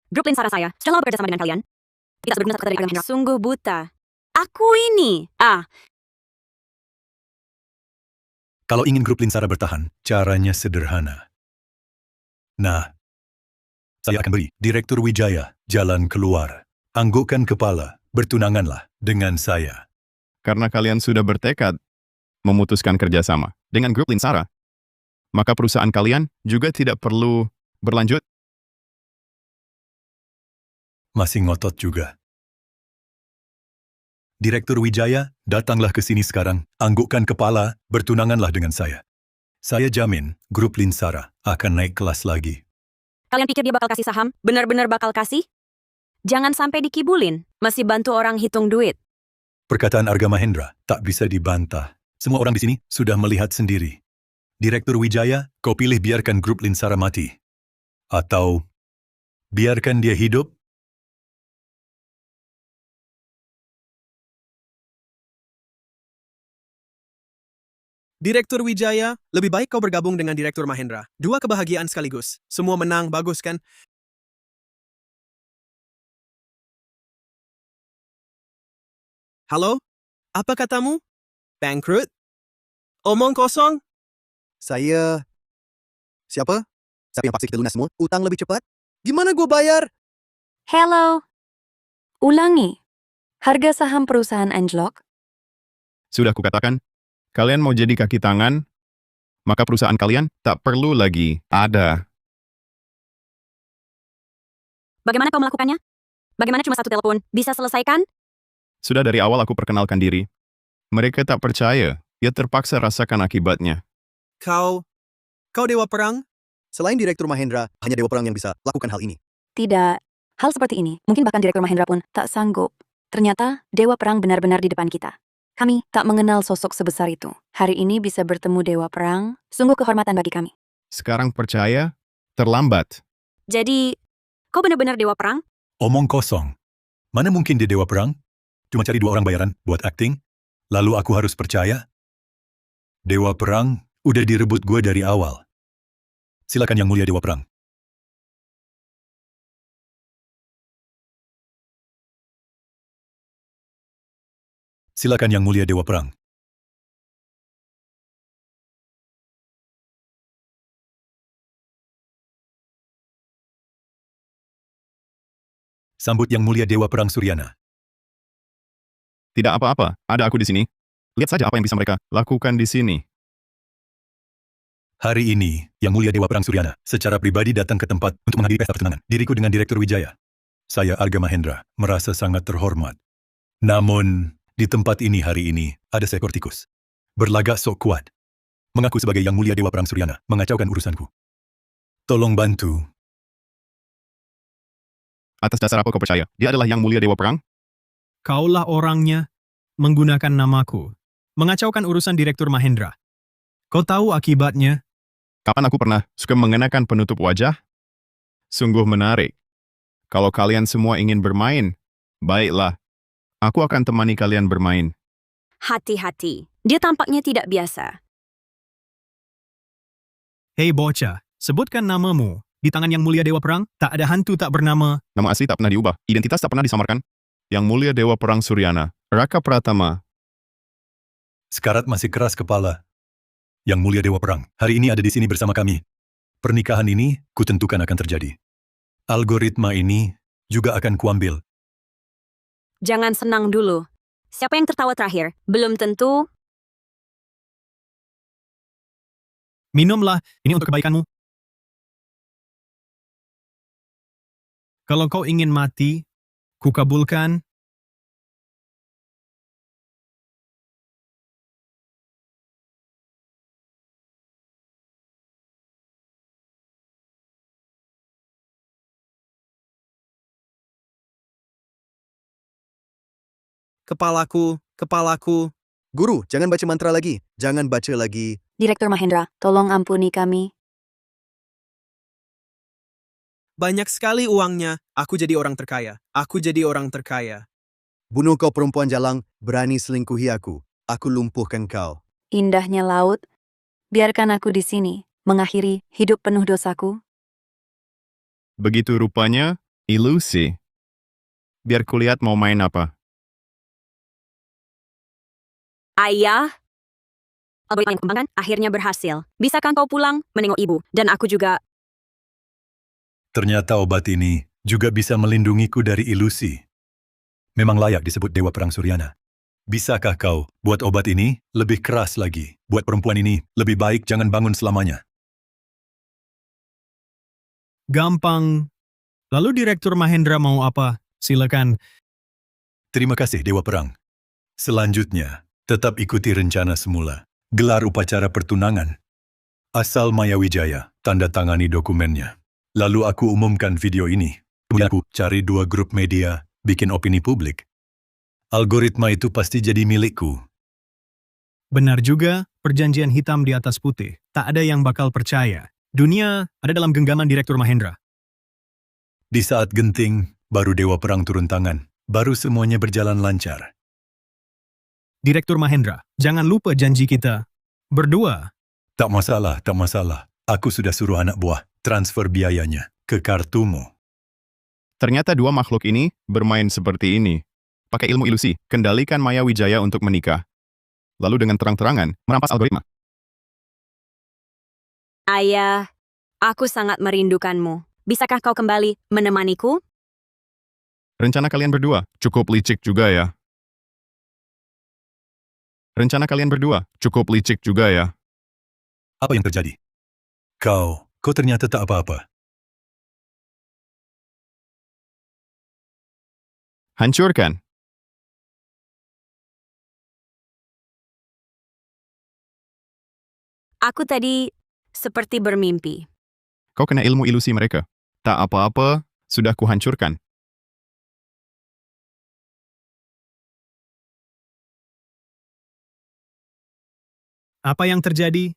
Grup Linsara saya sudah lama bekerja sama dengan kalian. Tidak seberguna satu kata dari kalian. Sungguh buta. Aku ini. Kalau ingin grup Linsara bertahan, caranya sederhana. Nah, saya akan beri Direktur Wijaya jalan keluar. Anggukkan kepala, bertunanganlah dengan saya. Karena kalian sudah bertekad memutuskan kerjasama dengan grup Linsara, maka perusahaan kalian juga tidak perlu berlanjut. Masih ngotot juga. Direktur Wijaya, datanglah ke sini sekarang, anggukkan kepala, bertunanganlah dengan saya. Saya jamin, grup Linsara akan naik kelas lagi. Kalian pikir dia bakal kasih saham? Benar-benar bakal kasih? Jangan sampai dikibulin. Masih bantu orang hitung duit. Perkataan Arga Mahendra tak bisa dibantah. Semua orang di sini sudah melihat sendiri. Direktur Wijaya, kau pilih biarkan grup Linsara mati. Atau biarkan dia hidup? Direktur Wijaya, lebih baik kau bergabung dengan Direktur Mahendra. Dua kebahagiaan sekaligus. Semua menang, bagus kan? Halo? Apa katamu? Bangkrut? Omong kosong? Saya... Siapa? Siapa yang paksa kita lunas semua? Utang lebih cepat? Gimana gue bayar? Hello. Ulangi. Harga saham perusahaan anjlok? Sudah kukatakan, kalian mau jadi kaki tangan, maka perusahaan kalian tak perlu lagi ada. Bagaimana kau melakukannya? Bagaimana cuma satu telepon bisa selesaikan? Sudah dari awal aku perkenalkan diri. Mereka tak percaya, ia terpaksa rasakan akibatnya. Kau dewa perang? Selain Direktur Mahendra, hanya Dewa Perang yang bisa lakukan hal ini. Tidak. Hal seperti ini, mungkin bahkan Direktur Mahendra pun tak sanggup. Ternyata, Dewa Perang benar-benar di depan kita. Kami tak mengenal sosok sebesar itu. Hari ini bisa bertemu Dewa Perang, sungguh kehormatan bagi kami. Sekarang percaya, terlambat. Jadi, kau benar-benar dewa perang? Omong kosong. Mana mungkin dia dewa perang? Cuma cari 2 orang bayaran buat acting, lalu aku harus percaya? Dewa perang udah direbut gue dari awal. Silakan Yang Mulia Dewa Perang. Silakan Yang Mulia Dewa Perang. Sambut Yang Mulia Dewa Perang Suryana. Tidak apa-apa, ada aku di sini. Lihat saja apa yang bisa mereka lakukan di sini. Hari ini, Yang Mulia Dewa Perang Suryana secara pribadi datang ke tempat untuk menghadiri pesta pertunangan diriku dengan Direktur Wijaya. Saya Arga Mahendra, merasa sangat terhormat. Namun, di tempat ini hari ini, ada seekor tikus. Berlagak sok kuat. Mengaku sebagai Yang Mulia Dewa Perang Suryana, mengacaukan urusanku. Tolong bantu. Atas dasar apa kau percaya? Dia adalah Yang Mulia Dewa Perang? Kaulah orangnya, menggunakan namaku, mengacaukan urusan Direktur Mahendra. Kau tahu akibatnya? Kapan aku pernah suka mengenakan penutup wajah? Sungguh menarik. Kalau kalian semua ingin bermain, baiklah. Aku akan temani kalian bermain. Hati-hati, dia tampaknya tidak biasa. Hei bocah, sebutkan namamu. Di tangan Yang Mulia Dewa Perang, tak ada hantu tak bernama. Nama asli tak pernah diubah, identitas tak pernah disamarkan. Yang Mulia Dewa Perang Suryana, Raka Pratama. Sekarat masih keras kepala. Yang Mulia Dewa Perang, hari ini ada di sini bersama kami. Pernikahan ini, kutentukan akan terjadi. Algoritma ini juga akan kuambil. Jangan senang dulu. Siapa yang tertawa terakhir? Belum tentu. Minumlah, ini untuk kebaikanmu. Kalau kau ingin mati, kukabulkan. Kepalaku, kepalaku. Guru, jangan baca mantra lagi. Jangan baca lagi. Direktur Mahendra, tolong ampuni kami. Banyak sekali uangnya. Aku jadi orang terkaya. Aku jadi orang terkaya. Bunuh kau perempuan jalang, berani selingkuhi aku. Aku lumpuhkan kau. Indahnya laut. Biarkan aku di sini, mengakhiri hidup penuh dosaku. Begitu rupanya, ilusi. Biar kulihat mau main apa. Ayah, algoritma yang kembangkan akhirnya berhasil. Bisakah kau pulang menengok ibu? Dan aku juga. Ternyata obat ini juga bisa melindungiku dari ilusi. Memang layak disebut Dewa Perang Suryana. Bisakah kau buat obat ini lebih keras lagi? Buat perempuan ini lebih baik jangan bangun selamanya. Gampang. Lalu Direktur Mahendra mau apa? Silakan. Terima kasih, Dewa Perang. Selanjutnya, tetap ikuti rencana semula. Gelar upacara pertunangan. Asal Maya Wijaya, tanda tangani dokumennya. Lalu aku umumkan video ini. Kemudian aku cari 2 grup media, bikin opini publik. Algoritma itu pasti jadi milikku. Benar juga, perjanjian hitam di atas putih. Tak ada yang bakal percaya. Dunia ada dalam genggaman Direktur Mahendra. Di saat genting, baru Dewa Perang turun tangan. Baru semuanya berjalan lancar. Direktur Mahendra, jangan lupa janji kita. Berdua. Tak masalah, tak masalah. Aku sudah suruh anak buah transfer biayanya ke kartumu. Ternyata 2 makhluk ini bermain seperti ini. Pakai ilmu ilusi, kendalikan Maya Wijaya untuk menikah. Lalu dengan terang-terangan, merampas algoritma. Ayah, aku sangat merindukanmu. Bisakah kau kembali menemaniku? Rencana kalian berdua cukup licik juga ya. Rencana kalian berdua cukup licik juga ya. Apa yang terjadi? Kau ternyata tak apa-apa. Hancurkan. Aku tadi seperti bermimpi. Kau kena ilmu ilusi mereka. Tak apa-apa, sudah kuhancurkan. Apa yang terjadi?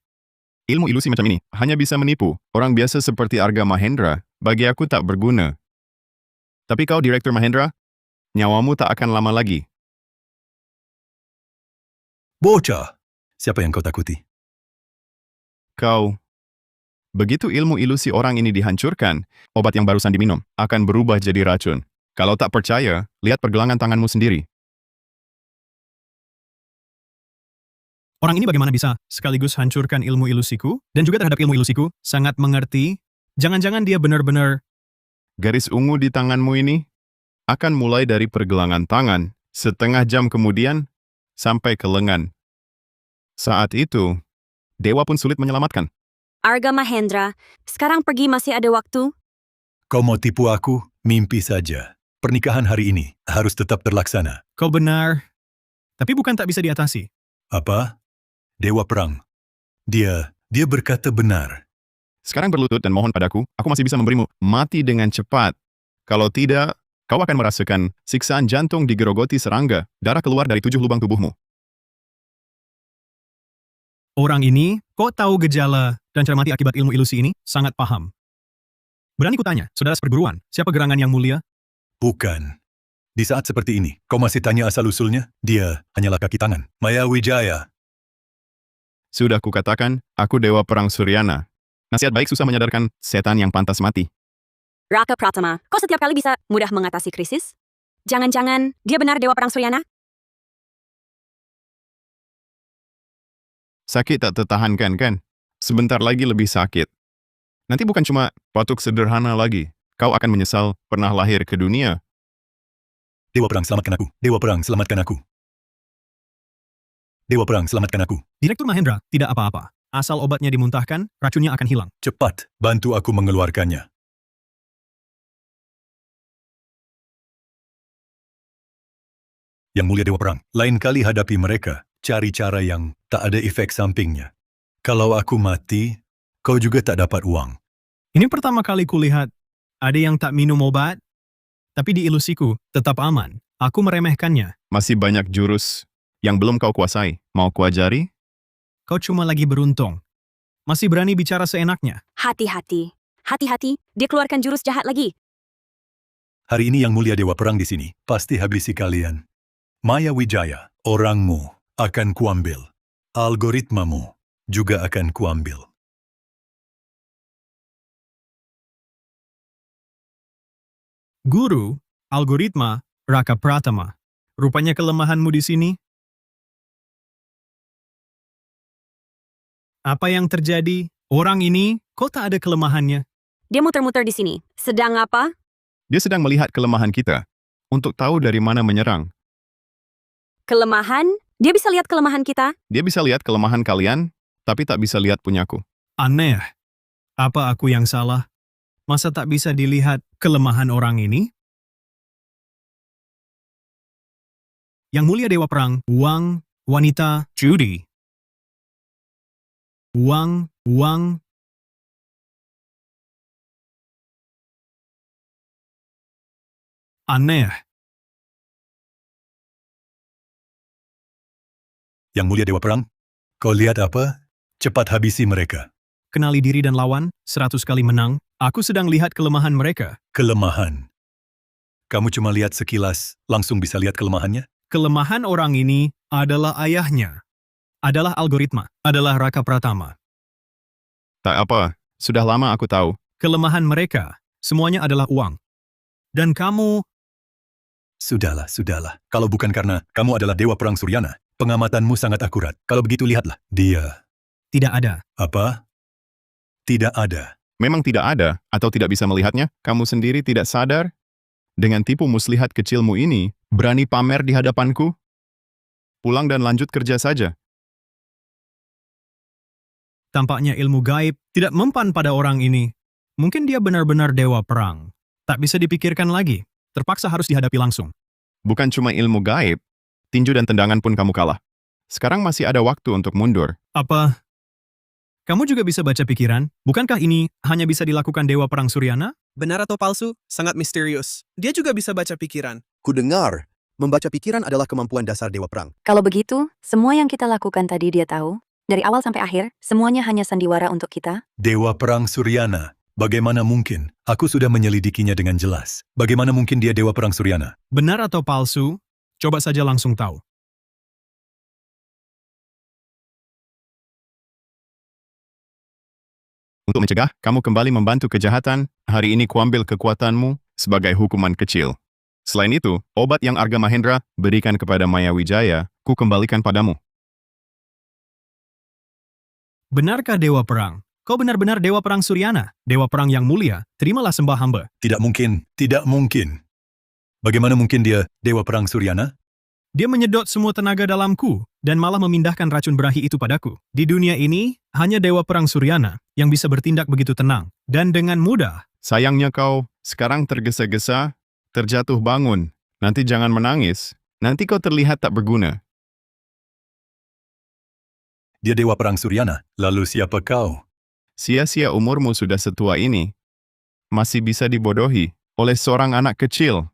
Ilmu ilusi macam ini hanya bisa menipu orang biasa seperti Arga Mahendra. Bagi aku tak berguna. Tapi kau, Direktur Mahendra, nyawamu tak akan lama lagi. Bocah! Siapa yang kau takuti? Kau. Begitu ilmu ilusi orang ini dihancurkan, obat yang barusan diminum akan berubah jadi racun. Kalau tak percaya, lihat pergelangan tanganmu sendiri. Orang ini bagaimana bisa sekaligus hancurkan ilmu ilusiku dan juga terhadap ilmu ilusiku? Sangat mengerti. Jangan-jangan dia benar-benar. Garis ungu di tanganmu ini akan mulai dari pergelangan tangan, setengah jam kemudian sampai ke lengan. Saat itu, dewa pun sulit menyelamatkan. Arga Mahendra, sekarang pergi masih ada waktu? Kau mau tipu aku? Mimpi saja. Pernikahan hari ini harus tetap terlaksana. Kau benar. Tapi bukan tak bisa diatasi. Apa? Dewa Perang. Dia berkata benar. Sekarang berlutut dan mohon padaku, aku masih bisa memberimu mati dengan cepat. Kalau tidak, kau akan merasakan siksaan jantung digerogoti serangga, darah keluar dari 7 lubang tubuhmu. Orang ini, kok tahu gejala dan cara mati akibat ilmu ilusi ini? Sangat paham. Berani kutanya, saudara seperguruan, siapa gerangan yang mulia? Bukan. Di saat seperti ini, kau masih tanya asal-usulnya? Dia hanyalah kaki tangan. Maya Wijaya. Sudah kukatakan, aku Dewa Perang Suryana. Nasihat baik susah menyadarkan setan yang pantas mati. Raka Pratama, kau setiap kali bisa mudah mengatasi krisis? Jangan-jangan dia benar Dewa Perang Suryana? Sakit tak tertahankan kan? Sebentar lagi lebih sakit. Nanti bukan cuma patuk sederhana lagi. Kau akan menyesal pernah lahir ke dunia. Dewa Perang, selamatkan aku. Dewa Perang, selamatkan aku. Dewa Perang, selamatkan aku. Direktur Mahendra, tidak apa-apa. Asal obatnya dimuntahkan, racunnya akan hilang. Cepat, bantu aku mengeluarkannya. Yang Mulia Dewa Perang, lain kali hadapi mereka, cari cara yang tak ada efek sampingnya. Kalau aku mati, kau juga tak dapat uang. Ini pertama kali kulihat ada yang tak minum obat, tapi di ilusiku tetap aman. Aku meremehkannya. Masih banyak jurus yang belum kau kuasai. Mau kuajari? Kau cuma lagi beruntung. Masih berani bicara seenaknya. Hati-hati. Hati-hati, dia keluarkan jurus jahat lagi. Hari ini Yang Mulia Dewa Perang di sini, pasti habisi kalian. Maya Wijaya, orangmu akan kuambil. Algoritmamu juga akan kuambil. Guru, algoritma, Raka Pratama. Rupanya kelemahanmu di sini? Apa yang terjadi? Orang ini, kok tak ada kelemahannya? Dia muter-muter di sini. Sedang apa? Dia sedang melihat kelemahan kita untuk tahu dari mana menyerang. Kelemahan? Dia bisa lihat kelemahan kita? Dia bisa lihat kelemahan kalian, tapi tak bisa lihat punyaku. Aneh. Apa aku yang salah? Masa tak bisa dilihat kelemahan orang ini? Yang Mulia Dewa Perang, uang, wanita, judi. Uang. Aneh. Yang Mulia Dewa Perang, kau lihat apa? Cepat habisi mereka. Kenali diri dan lawan, 100 kali menang. Aku sedang lihat kelemahan mereka. Kelemahan. Kamu cuma lihat sekilas, langsung bisa lihat kelemahannya? Kelemahan orang ini adalah ayahnya. Adalah algoritma. Adalah Raka Pratama. Tak apa, sudah lama aku tahu. Kelemahan mereka, semuanya adalah uang. Dan kamu... Sudahlah. Kalau bukan karena kamu adalah Dewa Perang Suryana, pengamatanmu sangat akurat. Kalau begitu lihatlah, dia... Tidak ada. Apa? Tidak ada. Memang tidak ada, atau tidak bisa melihatnya? Kamu sendiri tidak sadar? Dengan tipu muslihat kecilmu ini, berani pamer di hadapanku? Pulang dan lanjut kerja saja. Tampaknya ilmu gaib tidak mempan pada orang ini. Mungkin dia benar-benar dewa perang. Tak bisa dipikirkan lagi. Terpaksa harus dihadapi langsung. Bukan cuma ilmu gaib, tinju dan tendangan pun kamu kalah. Sekarang masih ada waktu untuk mundur. Apa? Kamu juga bisa baca pikiran? Bukankah ini hanya bisa dilakukan Dewa Perang Suryana? Benar atau palsu? Sangat misterius. Dia juga bisa baca pikiran. Ku dengar, membaca pikiran adalah kemampuan dasar Dewa Perang. Kalau begitu, semua yang kita lakukan tadi dia tahu. Dari awal sampai akhir, semuanya hanya sandiwara untuk kita. Dewa Perang Suryana. Bagaimana mungkin? Aku sudah menyelidikinya dengan jelas. Bagaimana mungkin dia Dewa Perang Suryana? Benar atau palsu? Coba saja langsung tahu. Untuk mencegah kamu kembali membantu kejahatan, hari ini kuambil kekuatanmu sebagai hukuman kecil. Selain itu, obat yang Arga Mahendra berikan kepada Maya Wijaya, ku kembalikan padamu. Benarkah Dewa Perang? Kau benar-benar Dewa Perang Suryana, Dewa Perang yang mulia, terimalah sembah hamba. Tidak mungkin. Bagaimana mungkin dia Dewa Perang Suryana? Dia menyedot semua tenaga dalamku dan malah memindahkan racun berahi itu padaku. Di dunia ini, hanya Dewa Perang Suryana yang bisa bertindak begitu tenang dan dengan mudah. Sayangnya kau sekarang tergesa-gesa, terjatuh bangun. Nanti jangan menangis. Nanti kau terlihat tak berguna. Dia Dewa Perang Suryana. Lalu siapa kau? Sia-sia umurmu sudah setua ini. Masih bisa dibodohi oleh seorang anak kecil.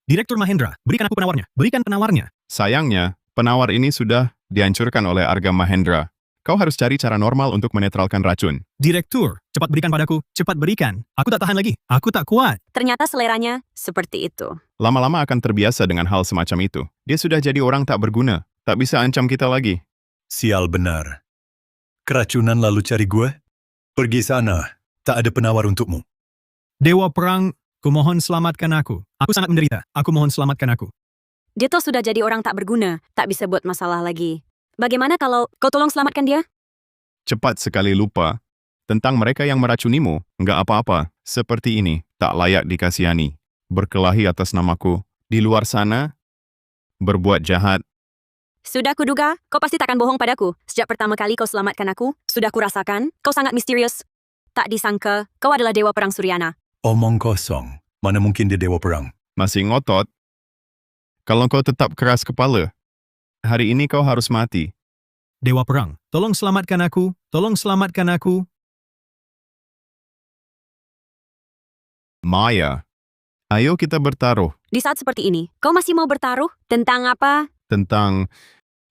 Direktur Mahendra, berikan aku penawarnya. Berikan penawarnya. Sayangnya, penawar ini sudah dihancurkan oleh Arga Mahendra. Kau harus cari cara normal untuk menetralkan racun. Direktur, cepat berikan padaku. Cepat berikan. Aku tak tahan lagi. Aku tak kuat. Ternyata seleranya seperti itu. Lama-lama akan terbiasa dengan hal semacam itu. Dia sudah jadi orang tak berguna. Tak bisa ancam kita lagi. Sial benar. Keracunan lalu cari gue? Pergi sana. Tak ada penawar untukmu. Dewa Perang, kumohon selamatkan aku. Aku sangat menderita. Aku mohon selamatkan aku. Dia tuh sudah jadi orang tak berguna. Tak bisa buat masalah lagi. Bagaimana kalau kau tolong selamatkan dia? Cepat sekali lupa tentang mereka yang meracunimu. Enggak apa-apa. Seperti ini. Tak layak dikasihani. Berkelahi atas namaku. Di luar sana, berbuat jahat. Sudah kuduga, kau pasti takkan bohong padaku. Sejak pertama kali kau selamatkan aku, sudah kurasakan, kau sangat misterius. Tak disangka, kau adalah dewa perang Suryana. Omong kosong. Mana mungkin dia dewa perang? Masih ngotot? Kalau kau tetap keras kepala, hari ini kau harus mati. Dewa perang, tolong selamatkan aku, tolong selamatkan aku. Maya, ayo kita bertaruh Di saat seperti ini, kau masih mau bertaruh? Tentang apa? tentang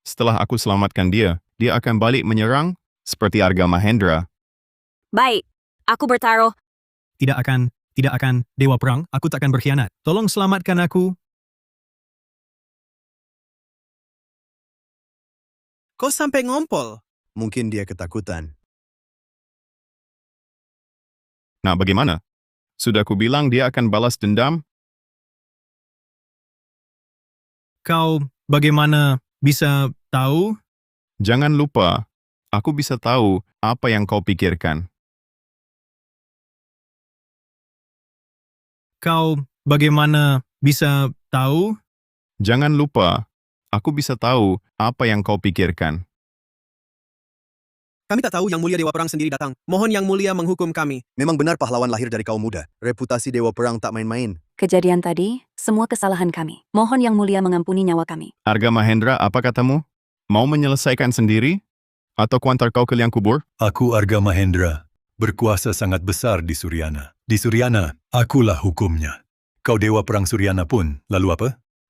setelah aku selamatkan dia akan balik menyerang seperti Arga Mahendra. Baik, aku bertaruh. Tidak akan, Dewa perang, aku takkan berkhianat. Tolong selamatkan aku. Kau sampai ngompol. Mungkin dia ketakutan. Nah, bagaimana? Sudah ku bilang dia akan balas dendam? Kau bagaimana bisa tahu? Jangan lupa, aku bisa tahu apa yang kau pikirkan. Kau bagaimana bisa tahu? Jangan lupa, aku bisa tahu apa yang kau pikirkan. Kami tak tahu Yang Mulia Dewa Perang sendiri datang. Mohon Yang Mulia menghukum kami. Memang benar pahlawan lahir dari kaum muda. Reputasi dewa perang tak main-main. Kejadian tadi, semua kesalahan kami. Mohon Yang Mulia mengampuni nyawa kami. Arga Mahendra, apa katamu? Mau menyelesaikan sendiri? Atau kuantar kau ke liang kubur? Aku Arga Mahendra, berkuasa sangat besar di Suryana. Di Suryana, akulah hukumnya. Kau dewa perang Suryana pun, lalu apa?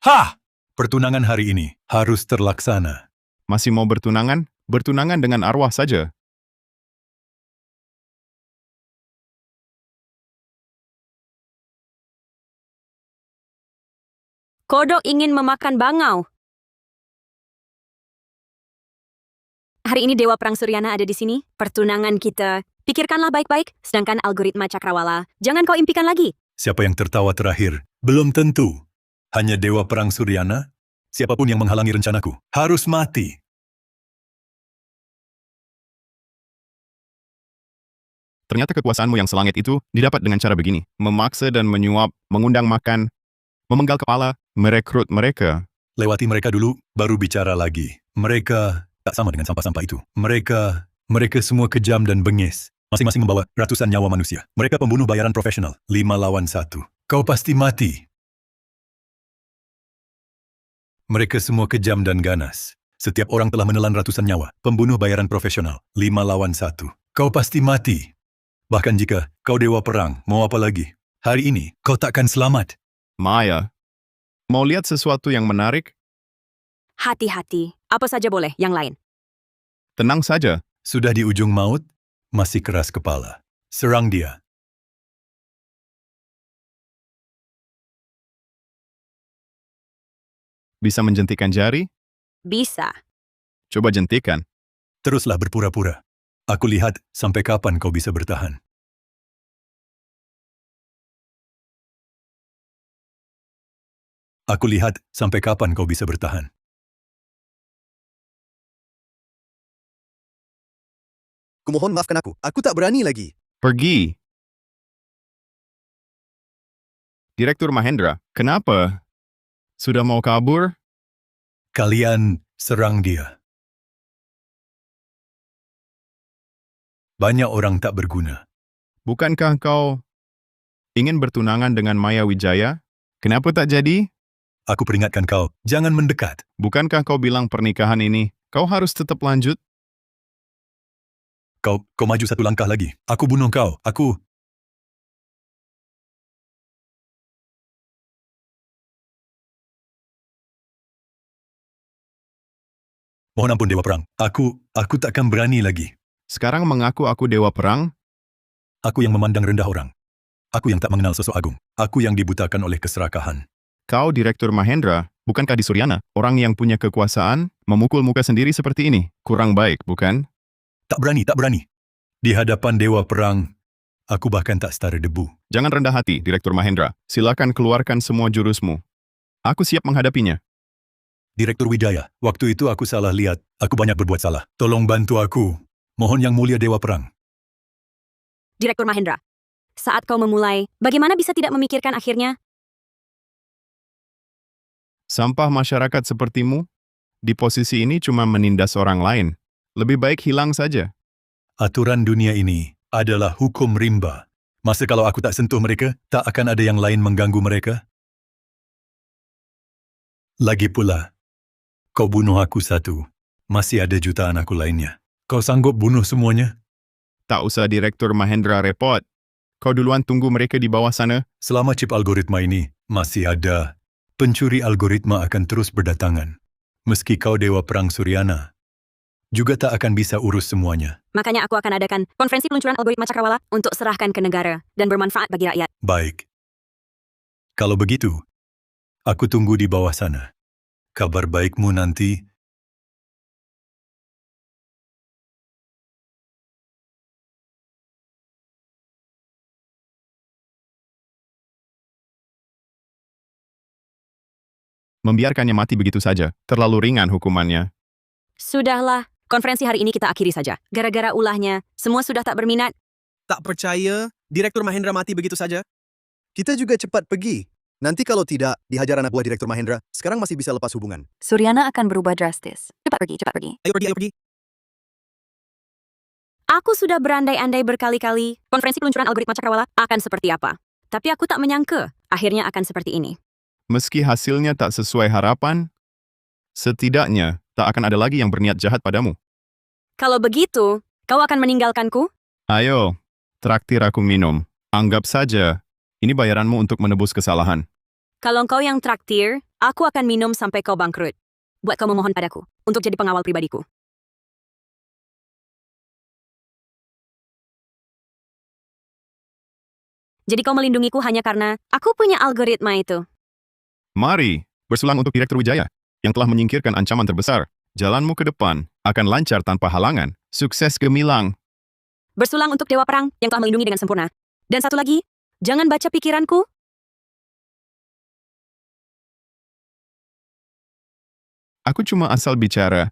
Ha! Pertunangan hari ini harus terlaksana. Masih mau bertunangan? Bertunangan dengan arwah saja. Kodok ingin memakan bangau. Hari ini Dewa Perang Suryana ada di sini. Pertunangan kita. Pikirkanlah baik-baik, sedangkan algoritma Cakrawala, jangan kau impikan lagi. Siapa yang tertawa terakhir? Belum tentu. Hanya dewa perang Suryana? Siapapun yang menghalangi rencanaku harus mati. Ternyata kekuasaanmu yang selangit itu didapat dengan cara begini. Memaksa dan menyuap, mengundang makan, memenggal kepala, merekrut mereka. Lewati mereka dulu, baru bicara lagi. Mereka tak sama dengan sampah-sampah itu. Mereka semua kejam dan bengis. Masing-masing membawa ratusan nyawa manusia. Mereka pembunuh bayaran profesional. 5 lawan 1. Kau pasti mati. Mereka semua kejam dan ganas. Setiap orang telah menelan ratusan nyawa. Pembunuh bayaran profesional. 5 lawan 1. Kau pasti mati. Bahkan jika kau dewa perang, mau apa lagi? Hari ini, kau takkan selamat. Maya, mau lihat sesuatu yang menarik? Hati-hati, apa saja boleh, yang lain. Tenang saja. Sudah di ujung maut, masih keras kepala. Serang dia. Bisa menjentikan jari? Bisa. Coba jentikan. Teruslah berpura-pura. Aku lihat sampai kapan kau bisa bertahan. Aku lihat sampai kapan kau bisa bertahan. Kumohon maafkan aku. Aku tak berani lagi. Pergi. Direktur Mahendra, kenapa? Sudah mau kabur? Kalian serang dia. Banyak orang tak berguna. Bukankah kau ingin bertunangan dengan Maya Wijaya? Kenapa tak jadi? Aku peringatkan kau, jangan mendekat. Bukankah kau bilang pernikahan ini, kau harus tetap lanjut? Kau maju satu langkah lagi. Aku bunuh kau. Mohon ampun Dewa Perang. Aku takkan berani lagi. Sekarang mengaku aku dewa perang? Aku yang memandang rendah orang. Aku yang tak mengenal sosok agung. Aku yang dibutakan oleh keserakahan. Kau Direktur Mahendra, bukankah di Suryana? Orang yang punya kekuasaan, memukul muka sendiri seperti ini. Kurang baik, bukan? Tak berani. Di hadapan Dewa Perang, aku bahkan tak setara debu. Jangan rendah hati, Direktur Mahendra. Silakan keluarkan semua jurusmu. Aku siap menghadapinya. Direktur Wijaya, waktu itu aku salah lihat. Aku banyak berbuat salah. Tolong bantu aku. Mohon Yang Mulia Dewa Perang. Direktur Mahendra, saat kau memulai, bagaimana bisa tidak memikirkan akhirnya? Sampah masyarakat sepertimu di posisi ini cuma menindas orang lain. Lebih baik hilang saja. Aturan dunia ini adalah hukum rimba. Masa kalau aku tak sentuh mereka, tak akan ada yang lain mengganggu mereka? Lagi pula, kau bunuh aku satu, masih ada jutaan aku lainnya. Kau sanggup bunuh semuanya? Tak usah Direktur Mahendra repot. Kau duluan tunggu mereka di bawah sana. Selama chip algoritma ini masih ada, pencuri algoritma akan terus berdatangan. Meski kau Dewa Perang Suryana, juga tak akan bisa urus semuanya. Makanya aku akan adakan konferensi peluncuran algoritma Cakrawala untuk serahkan ke negara dan bermanfaat bagi rakyat. Baik. Kalau begitu, aku tunggu di bawah sana. Kabar baikmu nanti. Membiarkannya mati begitu saja, terlalu ringan hukumannya. Sudahlah, konferensi hari ini kita akhiri saja. Gara-gara ulahnya, semua sudah tak berminat. Tak percaya Direktur Mahendra mati begitu saja? Kita juga cepat pergi. Nanti kalau tidak, dihajar anak buah Direktur Mahendra, sekarang masih bisa lepas hubungan. Suryana akan berubah drastis. Cepat pergi, cepat pergi. Ayo pergi, ayo pergi. Aku sudah berandai-andai berkali-kali konferensi peluncuran algoritma Cakrawala akan seperti apa. Tapi aku tak menyangka akhirnya akan seperti ini. Meski hasilnya tak sesuai harapan, setidaknya tak akan ada lagi yang berniat jahat padamu. Kalau begitu, kau akan meninggalkanku? Ayo, traktir aku minum. Anggap saja, ini bayaranmu untuk menebus kesalahan. Kalau kau yang traktir, aku akan minum sampai kau bangkrut. Buat kau memohon padaku untuk jadi pengawal pribadiku. Jadi kau melindungiku hanya karena aku punya algoritma itu. Mari, bersulang untuk Direktur Wijaya, yang telah menyingkirkan ancaman terbesar. Jalanmu ke depan akan lancar tanpa halangan. Sukses gemilang. Bersulang untuk Dewa Perang yang telah melindungi dengan sempurna. Dan satu lagi, jangan baca pikiranku. Aku cuma asal bicara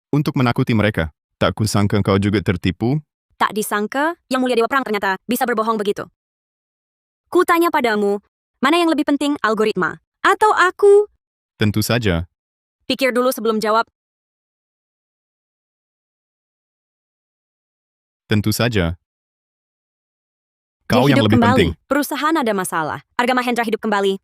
untuk menakuti mereka. Tak kusangka kau juga tertipu. Tak disangka, Yang Mulia Dewa Perang ternyata bisa berbohong begitu. Ku tanya padamu, mana yang lebih penting, algoritma atau aku? Tentu saja. Pikir dulu sebelum jawab. Tentu saja. Dia Kau yang hidup lebih kembali. penting. Perusahaan ada masalah. Arga Mahendra hidup kembali.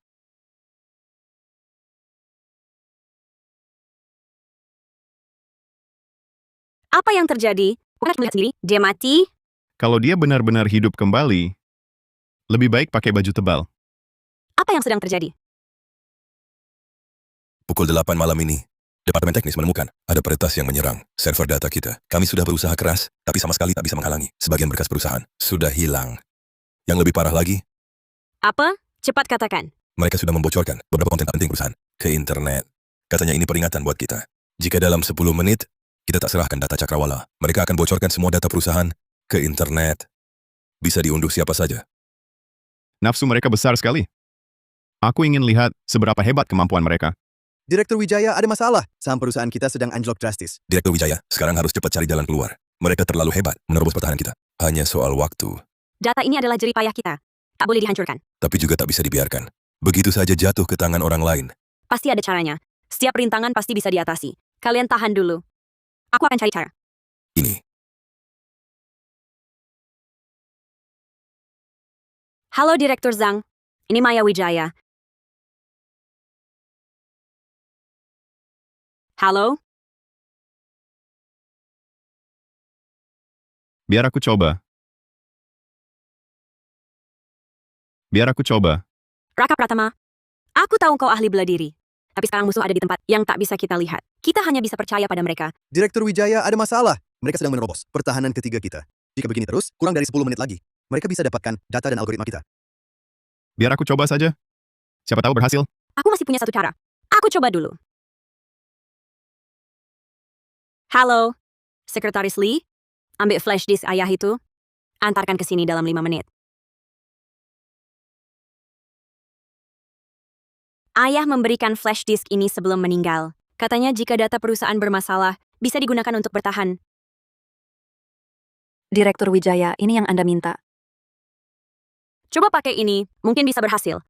Apa yang terjadi? Bukan melihat sendiri, dia mati. Kalau dia benar-benar hidup kembali, lebih baik pakai baju tebal. Apa yang sedang terjadi? Pukul 8 malam ini, Departemen Teknis menemukan ada peretas yang menyerang server data kita. Kami sudah berusaha keras, tapi sama sekali tak bisa menghalangi. Sebagian berkas perusahaan sudah hilang. Yang lebih parah lagi, Apa? Cepat katakan. mereka sudah membocorkan beberapa konten tak penting perusahaan ke internet. Katanya ini peringatan buat kita. Jika dalam 10 menit, kita tak serahkan data Cakrawala, mereka akan bocorkan semua data perusahaan ke internet. Bisa diunduh siapa saja. Nafsu mereka besar sekali. Aku ingin lihat seberapa hebat kemampuan mereka. Direktur Wijaya ada masalah. Saham perusahaan kita sedang anjlok drastis. Direktur Wijaya sekarang harus cepat cari jalan keluar. Mereka terlalu hebat menerobos pertahanan kita. Hanya soal waktu. Data ini adalah jerih payah kita. Tak boleh dihancurkan. Tapi juga tak bisa dibiarkan. Begitu saja jatuh ke tangan orang lain. Pasti ada caranya. Setiap rintangan pasti bisa diatasi. Kalian tahan dulu. Aku akan cari cara. Ini. Halo Direktur Zhang. Ini Maya Wijaya. Halo? Biar aku coba. Raka Pratama. Aku tahu kau ahli bela diri. Tapi sekarang musuh ada di tempat yang tak bisa kita lihat. Kita hanya bisa percaya pada mereka. Direktur Wijaya ada masalah. Mereka sedang menerobos pertahanan ketiga kita. Jika begini terus, kurang dari 10 menit lagi, mereka bisa dapatkan data dan algoritma kita. Biar aku coba saja. Siapa tahu berhasil. Aku masih punya satu cara. Aku coba dulu. Halo, Sekretaris Lee. Ambil flash disk ayah itu. Antarkan ke sini dalam 5 menit. Ayah memberikan flash disk ini sebelum meninggal. Katanya jika data perusahaan bermasalah, bisa digunakan untuk bertahan. Direktur Wijaya, ini yang Anda minta. Coba pakai ini, mungkin bisa berhasil.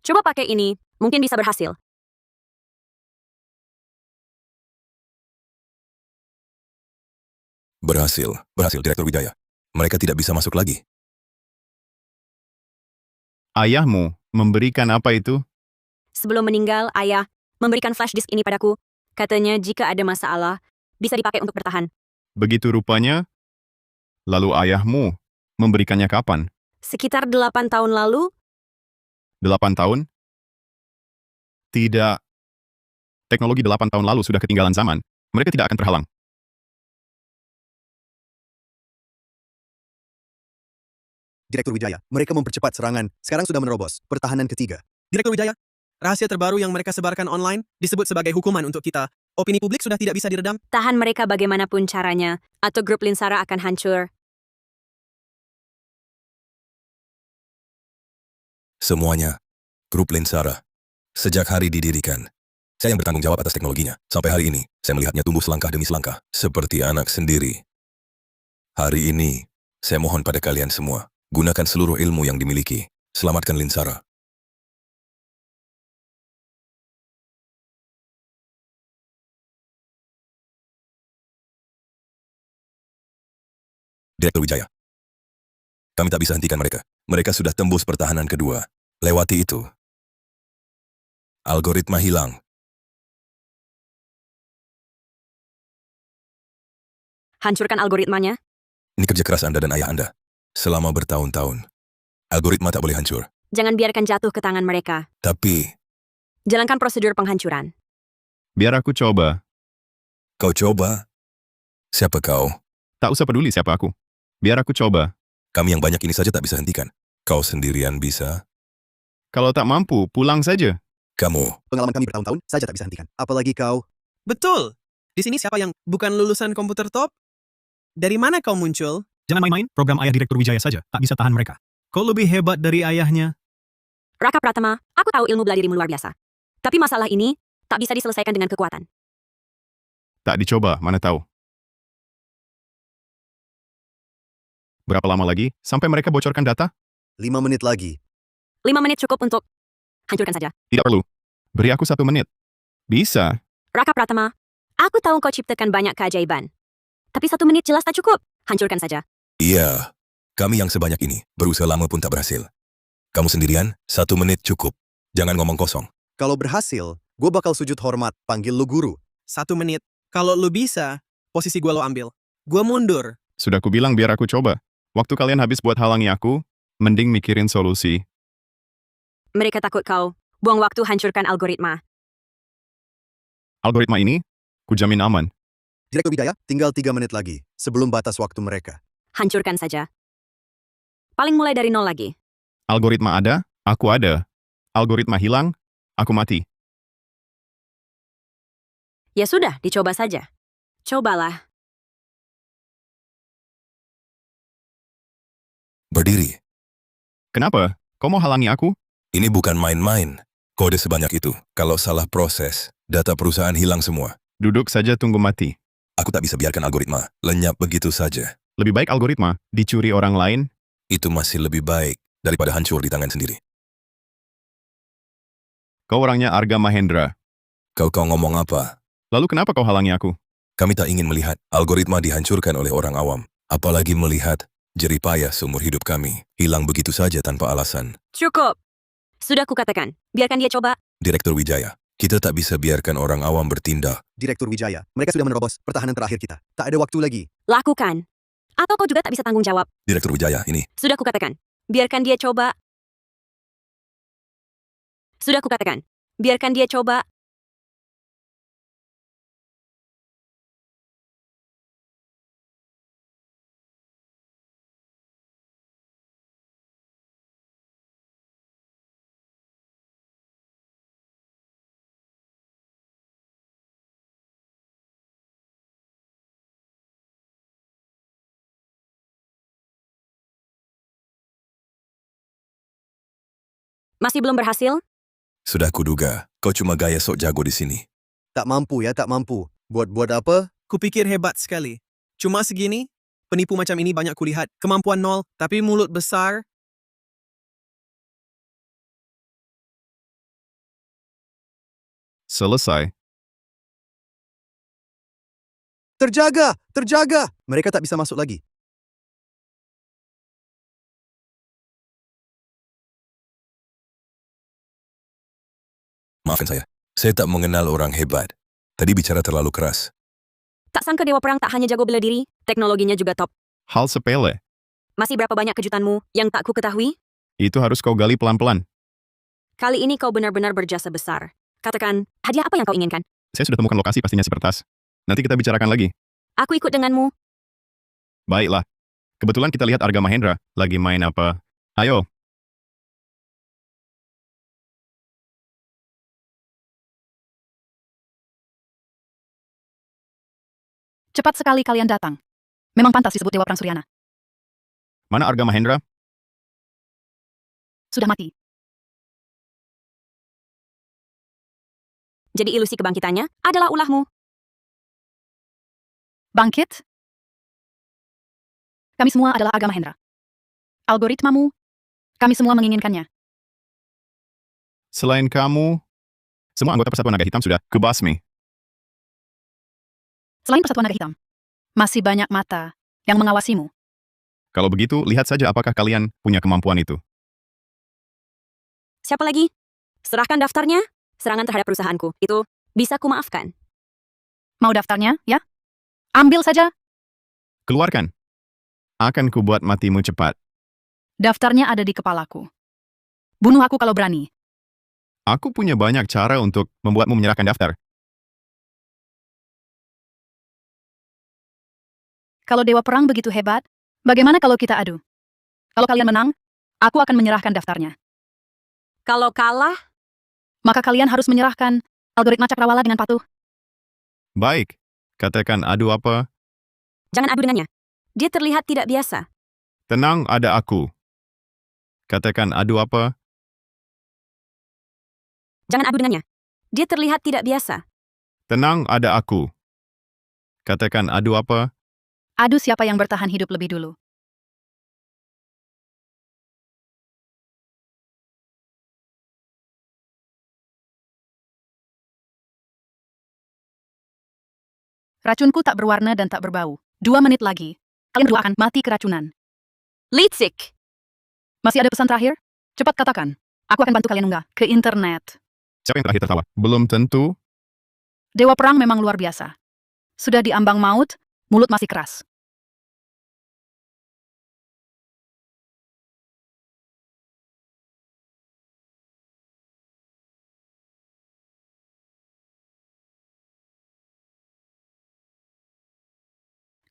Coba pakai ini, mungkin bisa berhasil. Berhasil Direktur Wijaya. Mereka tidak bisa masuk lagi. Ayahmu memberikan apa itu? Sebelum meninggal, ayah memberikan flash disk ini padaku. Katanya jika ada masalah, bisa dipakai untuk bertahan. Begitu rupanya. Lalu ayahmu memberikannya kapan? Sekitar 8 tahun lalu, 8 tahun? Tidak. Teknologi 8 tahun lalu sudah ketinggalan zaman. Mereka tidak akan terhalang. Direktur Wijaya, mereka mempercepat serangan. Sekarang sudah menerobos. Pertahanan ketiga. Direktur Wijaya, rahasia terbaru yang mereka sebarkan online disebut sebagai hukuman untuk kita. Opini publik sudah tidak bisa diredam. tahan mereka bagaimanapun caranya, atau grup Linsara akan hancur. Semuanya. Grup Linsara. Sejak hari didirikan, saya yang bertanggung jawab atas teknologinya. Sampai hari ini, saya melihatnya tumbuh selangkah demi selangkah. Seperti anak sendiri. Hari ini, saya mohon pada kalian semua. Gunakan seluruh ilmu yang dimiliki. Selamatkan Linsara. Direktur Wijaya. Kami tak bisa hentikan mereka. Mereka sudah tembus pertahanan kedua. Lewati itu. Algoritma hilang. Hancurkan algoritmanya. Ini kerja keras Anda dan ayah Anda. Selama bertahun-tahun. Algoritma tak boleh hancur. Jangan biarkan jatuh ke tangan mereka. Tapi, Jalankan prosedur penghancuran. Biar aku coba. kau coba. Siapa kau? Tak usah peduli siapa aku. Biar aku coba. Kami yang banyak ini saja tak bisa hentikan. Kau sendirian bisa? Kalau tak mampu, pulang saja. Kamu. Pengalaman kami bertahun-tahun saja tak bisa hentikan. Apalagi kau. Betul. Di sini siapa yang bukan lulusan komputer top? Dari mana kau muncul? Jangan main-main, program ayah Direktur Wijaya saja tak bisa tahan mereka. Kau lebih hebat dari ayahnya. Raka Pratama, aku tahu ilmu bela dirimu luar biasa. Tapi masalah ini tak bisa diselesaikan dengan kekuatan. Tak dicoba, mana tahu. Berapa lama lagi sampai mereka bocorkan data? 5 menit lagi. 5 menit cukup untuk hancurkan saja. Tidak perlu. Beri aku 1 menit. Bisa. Raka Pratama, aku tahu kau ciptakan banyak keajaiban. Tapi 1 menit jelas tak cukup. Hancurkan saja. Iya. Kami yang sebanyak ini, berusaha lama pun tak berhasil. Kamu sendirian, 1 menit cukup. Jangan ngomong kosong. Kalau berhasil, gue bakal sujud hormat, panggil lu guru. 1 menit. Kalau lu bisa, posisi gua lo ambil. Gua mundur. Sudah kubilang biar aku coba. Waktu kalian habis buat halangi aku, mending mikirin solusi. Mereka takut kau. Buang waktu hancurkan algoritma. Algoritma ini, kujamin aman. Direktur Wijaya, tinggal 3 menit lagi. Sebelum batas waktu mereka. Hancurkan saja. Paling mulai dari 0 lagi. Algoritma ada, aku ada. Algoritma hilang, aku mati. Ya sudah, dicoba saja. Cobalah. Berdiri. Kenapa? Kau mau halangi aku? Ini bukan main-main. Kode sebanyak itu. Kalau salah proses, data perusahaan hilang semua. Duduk saja tunggu mati. Aku tak bisa biarkan algoritma lenyap begitu saja. Lebih baik algoritma dicuri orang lain. Itu masih lebih baik daripada hancur di tangan sendiri. Kau orangnya Arga Mahendra. Kau ngomong apa? Lalu kenapa kau halangi aku? Kami tak ingin melihat algoritma dihancurkan oleh orang awam. Apalagi melihat jerih payah seumur hidup kami hilang begitu saja tanpa alasan. Cukup. Sudah kukatakan, biarkan dia coba. Direktur Wijaya, kita tak bisa biarkan orang awam bertindak. Direktur Wijaya, mereka sudah menerobos pertahanan terakhir kita. Tak ada waktu lagi. Lakukan. Atau kau juga tak bisa tanggung jawab. Direktur Wijaya, ini. Sudah kukatakan, biarkan dia coba. Sudah kukatakan, biarkan dia coba. Masih belum berhasil? Sudah kuduga, kau cuma gaya sok jago di sini. Tak mampu ya, tak mampu. Buat apa? Kupikir hebat sekali. Cuma segini, penipu macam ini banyak kulihat. Kemampuan 0, tapi mulut besar. Selesai. Terjaga! Terjaga! Mereka tak bisa masuk lagi. Maafkan saya. Saya tak mengenal orang hebat. Tadi bicara terlalu keras. Tak sangka Dewa Perang tak hanya jago bela diri, teknologinya juga top. Hal sepele. Masih berapa banyak kejutanmu yang tak ku ketahui? Itu harus kau gali pelan-pelan. Kali ini kau benar-benar berjasa besar. Katakan, hadiah apa yang kau inginkan? Saya sudah temukan lokasi pastinya si kertas. Nanti kita bicarakan lagi. Aku ikut denganmu. Baiklah. Kebetulan kita lihat Arga Mahendra lagi main apa. Ayo. Cepat sekali kalian datang. Memang pantas disebut Dewa Perang Suryana. Mana Arga Mahendra? Sudah mati. Jadi ilusi kebangkitannya adalah ulahmu. Bangkit? Kami semua adalah Arga Mahendra. Algoritmamu, kami semua menginginkannya. Selain kamu, semua anggota Persatuan Naga Hitam sudah kebasmi. Selain Persatuan Naga Hitam, masih banyak mata yang mengawasimu. Kalau begitu, lihat saja apakah kalian punya kemampuan itu. Siapa lagi? Serahkan daftarnya. Serangan terhadap perusahaanku. Itu bisa kumaafkan. Mau daftarnya, ya? Ambil saja. Keluarkan. Akan kubuat matimu cepat. Daftarnya ada di kepalaku. Bunuh aku kalau berani. Aku punya banyak cara untuk membuatmu menyerahkan daftar. Kalau Dewa Perang begitu hebat, bagaimana kalau kita adu? Kalau kalian menang, aku akan menyerahkan daftarnya. Kalau kalah, maka kalian harus menyerahkan algoritma cakrawala dengan patuh. Baik. Katakan adu apa? Jangan adu dengannya. Dia terlihat tidak biasa. Tenang, ada aku. Katakan adu apa? Jangan adu dengannya. Dia terlihat tidak biasa. Tenang, ada aku. Katakan adu apa? Adu siapa yang bertahan hidup lebih dulu. Racunku tak berwarna dan tak berbau. 2 menit lagi. Kalian berdua akan mati keracunan. Litsik! Masih ada pesan terakhir? Cepat katakan. Aku akan bantu kalian unggah ke internet. Siapa yang terakhir tertawa? Belum tentu. Dewa Perang memang luar biasa. Sudah diambang maut, mulut masih keras.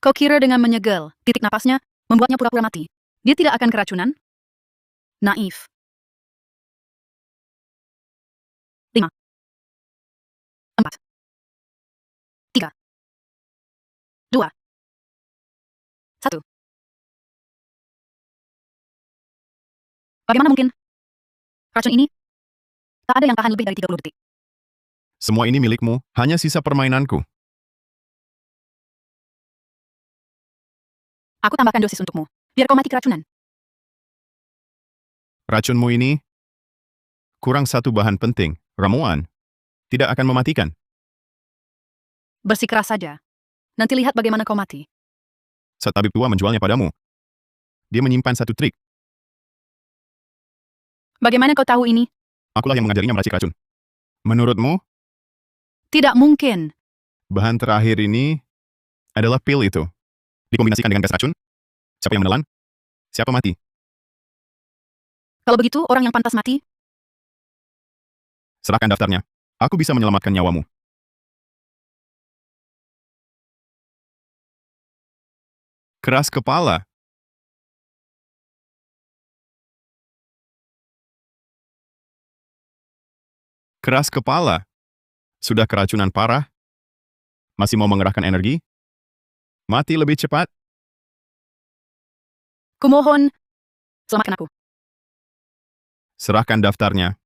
Kau kira dengan menyegel titik napasnya, membuatnya pura-pura mati, dia tidak akan keracunan? Naif. 5, 4, 3, 2, 1. Bagaimana mungkin? Racun ini? Tak ada yang tahan lebih dari 30 detik. Semua ini milikmu, hanya sisa permainanku. Aku tambahkan dosis untukmu, biar kau mati keracunan. Racunmu ini kurang satu bahan penting, ramuan. Tidak akan mematikan. Bersikeras saja. Nanti lihat bagaimana kau mati. Saat tabib tua menjualnya padamu, dia menyimpan satu trik. Bagaimana kau tahu ini? Akulah yang mengajarinya meracik racun. Menurutmu, Tidak mungkin. bahan terakhir ini adalah pil itu. Dikombinasikan dengan gas racun? Siapa yang menelan? Siapa mati? Kalau begitu, orang yang pantas mati? Serahkan daftarnya. Aku bisa menyelamatkan nyawamu. Keras kepala. Keras kepala. Sudah keracunan parah? Masih mau mengerahkan energi? Mati lebih cepat? Kumohon, selamatkan aku. Serahkan daftarnya.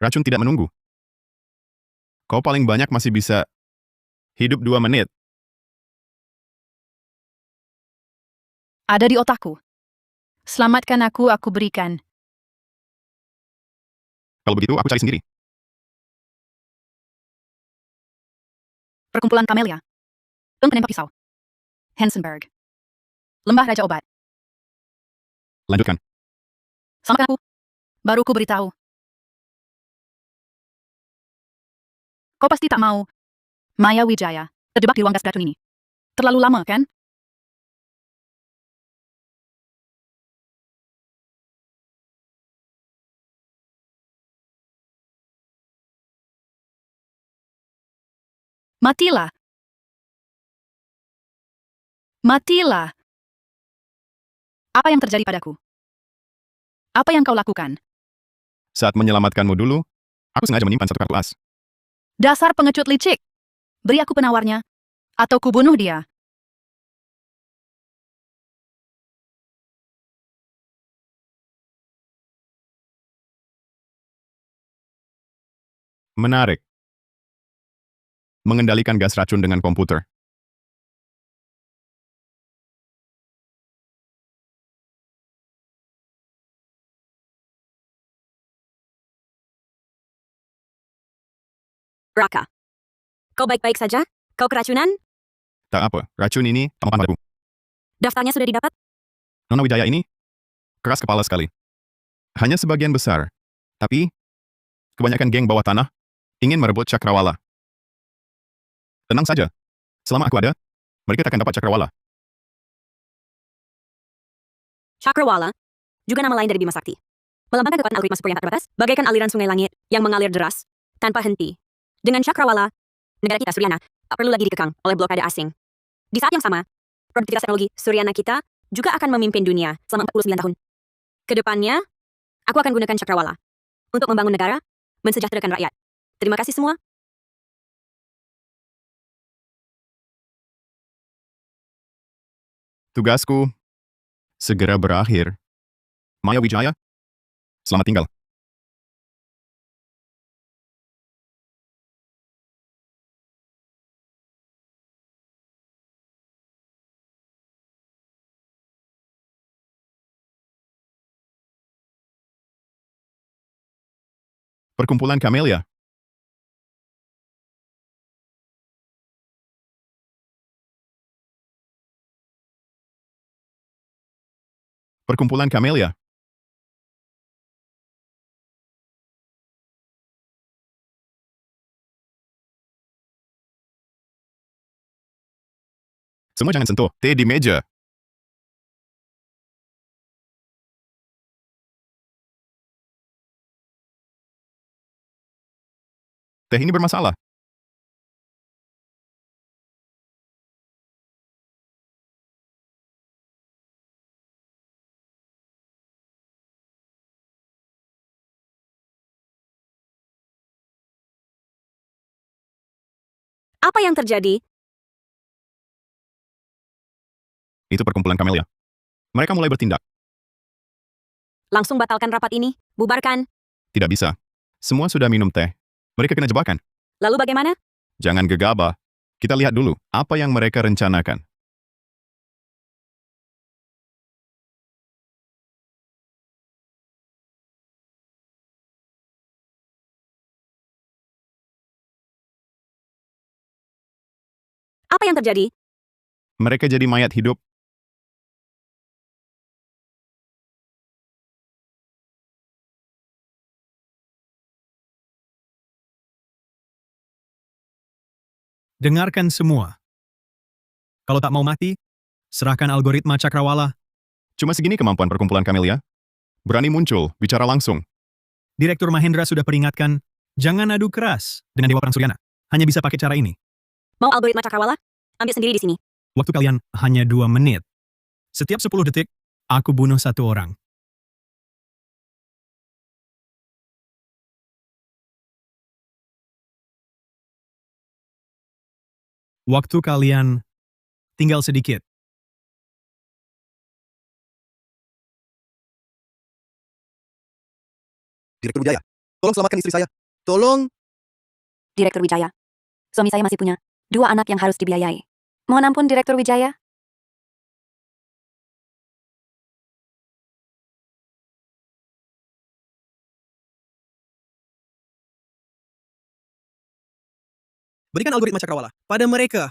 Racun tidak menunggu. Kau paling banyak masih bisa hidup 2 menit. Ada di otakku. Selamatkan aku berikan. Kalau begitu, aku cari sendiri. Perkumpulan Kamelia. Penembak pisau. Hansenberg. Lembah Raja Obat. Lanjutkan. Selamatkan aku. Baru ku beritahu. Kau pasti tak mau. Maya Wijaya, terjebak di ruang gas racun ini. Terlalu lama, kan? Matilah. Matilah. Apa yang terjadi padaku? Apa yang kau lakukan? Saat menyelamatkanmu dulu, aku sengaja menyimpan satu kartu as. Dasar pengecut licik. Beri aku penawarnya. Atau ku bunuh dia. Menarik. Mengendalikan gas racun dengan komputer. Raka. Kau baik-baik saja? Kau keracunan? Tak apa, racun ini tak makan padaku. Daftarnya sudah didapat? Nona Wijaya ini keras kepala sekali. Hanya sebagian besar. Tapi, kebanyakan geng bawah tanah ingin merebut Cakrawala. Tenang saja. Selama aku ada, mereka takkan dapat Cakrawala. Cakrawala, juga nama lain dari Bima Sakti. Melambangkan kekuatan algoritma super yang tak terbatas, bagaikan aliran sungai langit yang mengalir deras, tanpa henti. Dengan Cakrawala, negara kita Suryana tak perlu lagi dikekang oleh blokade asing. Di saat yang sama, produktivitas teknologi Suryana kita juga akan memimpin dunia selama 49 tahun. Kedepannya, aku akan gunakan Cakrawala untuk membangun negara, mensejahterakan rakyat. Terima kasih semua. Tugasku segera berakhir. Maya Wijaya, selamat tinggal. Perkumpulan Kamelia. Perkumpulan Kamelia. Semua jangan sentuh teh di meja. Teh ini bermasalah. Apa yang terjadi? Itu perkumpulan Kamelia. Mereka mulai bertindak. Langsung batalkan rapat ini, bubarkan. Tidak bisa. Semua sudah minum teh. Mereka kena jebakan. Lalu bagaimana? Jangan gegabah. Kita lihat dulu apa yang mereka rencanakan. Apa yang terjadi? Mereka jadi mayat hidup. Dengarkan semua. Kalau tak mau mati, serahkan algoritma Cakrawala. Cuma segini kemampuan perkumpulan Kamelia. Berani muncul, bicara langsung. Direktur Mahendra sudah peringatkan, jangan adu keras dengan Dewa Perang Suryana. Hanya bisa pakai cara ini. Mau algoritma Cakrawala? Ambil sendiri di sini. Waktu kalian hanya 2 menit. Setiap 10 detik, aku bunuh 1 orang. Waktu kalian tinggal sedikit. Direktur Wijaya, tolong selamatkan istri saya. Tolong. Direktur Wijaya. Suami saya masih punya 2 anak yang harus dibiayai. Mohon ampun, Direktur Wijaya. Berikan algoritma cakrawala pada mereka.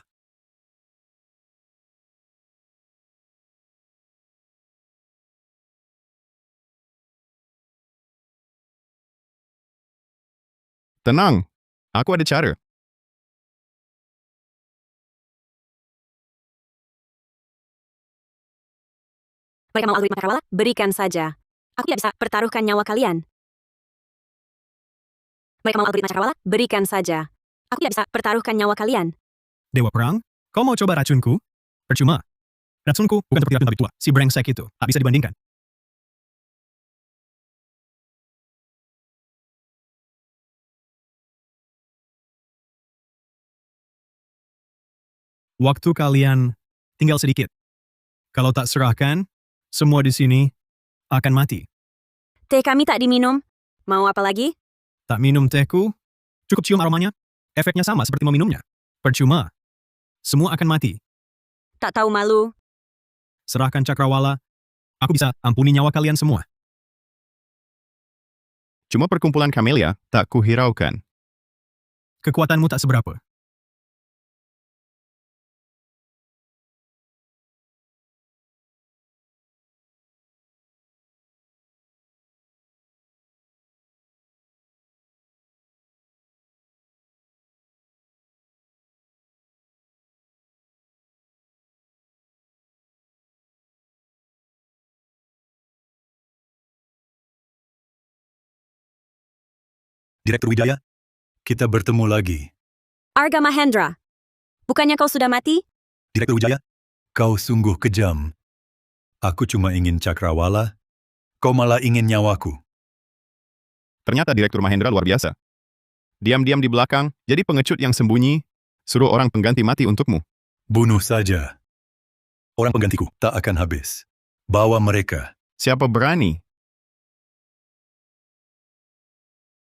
Tenang, aku ada cara. Mereka mau algoritma cakrawala? Berikan saja. Aku tidak bisa pertaruhkan nyawa kalian. Mereka mau algoritma cakrawala? Berikan saja. Aku tidak bisa pertaruhkan nyawa kalian. Dewa Perang, kau mau coba racunku? Percuma. Racunku bukan seperti racun babi tua, si brengsek itu. Tak bisa dibandingkan. Waktu kalian tinggal sedikit. Kalau tak serahkan, semua di sini akan mati. Teh kami tak diminum. Mau apa lagi? Tak minum tehku, cukup cium aromanya. Efeknya sama seperti meminumnya. Percuma. Semua akan mati. Tak tahu malu. Serahkan cakrawala, aku bisa ampuni nyawa kalian semua. Cuma perkumpulan Camellia tak kuhiraukan. Kekuatanmu tak seberapa. Direktur Wijaya, kita bertemu lagi. Arga Mahendra. Bukannya kau sudah mati? Direktur Wijaya, kau sungguh kejam. Aku cuma ingin cakrawala, kau malah ingin nyawaku. Ternyata Direktur Mahendra luar biasa. Diam-diam di belakang, jadi pengecut yang sembunyi, suruh orang pengganti mati untukmu. Bunuh saja. Orang penggantiku tak akan habis. Bawa mereka. Siapa berani?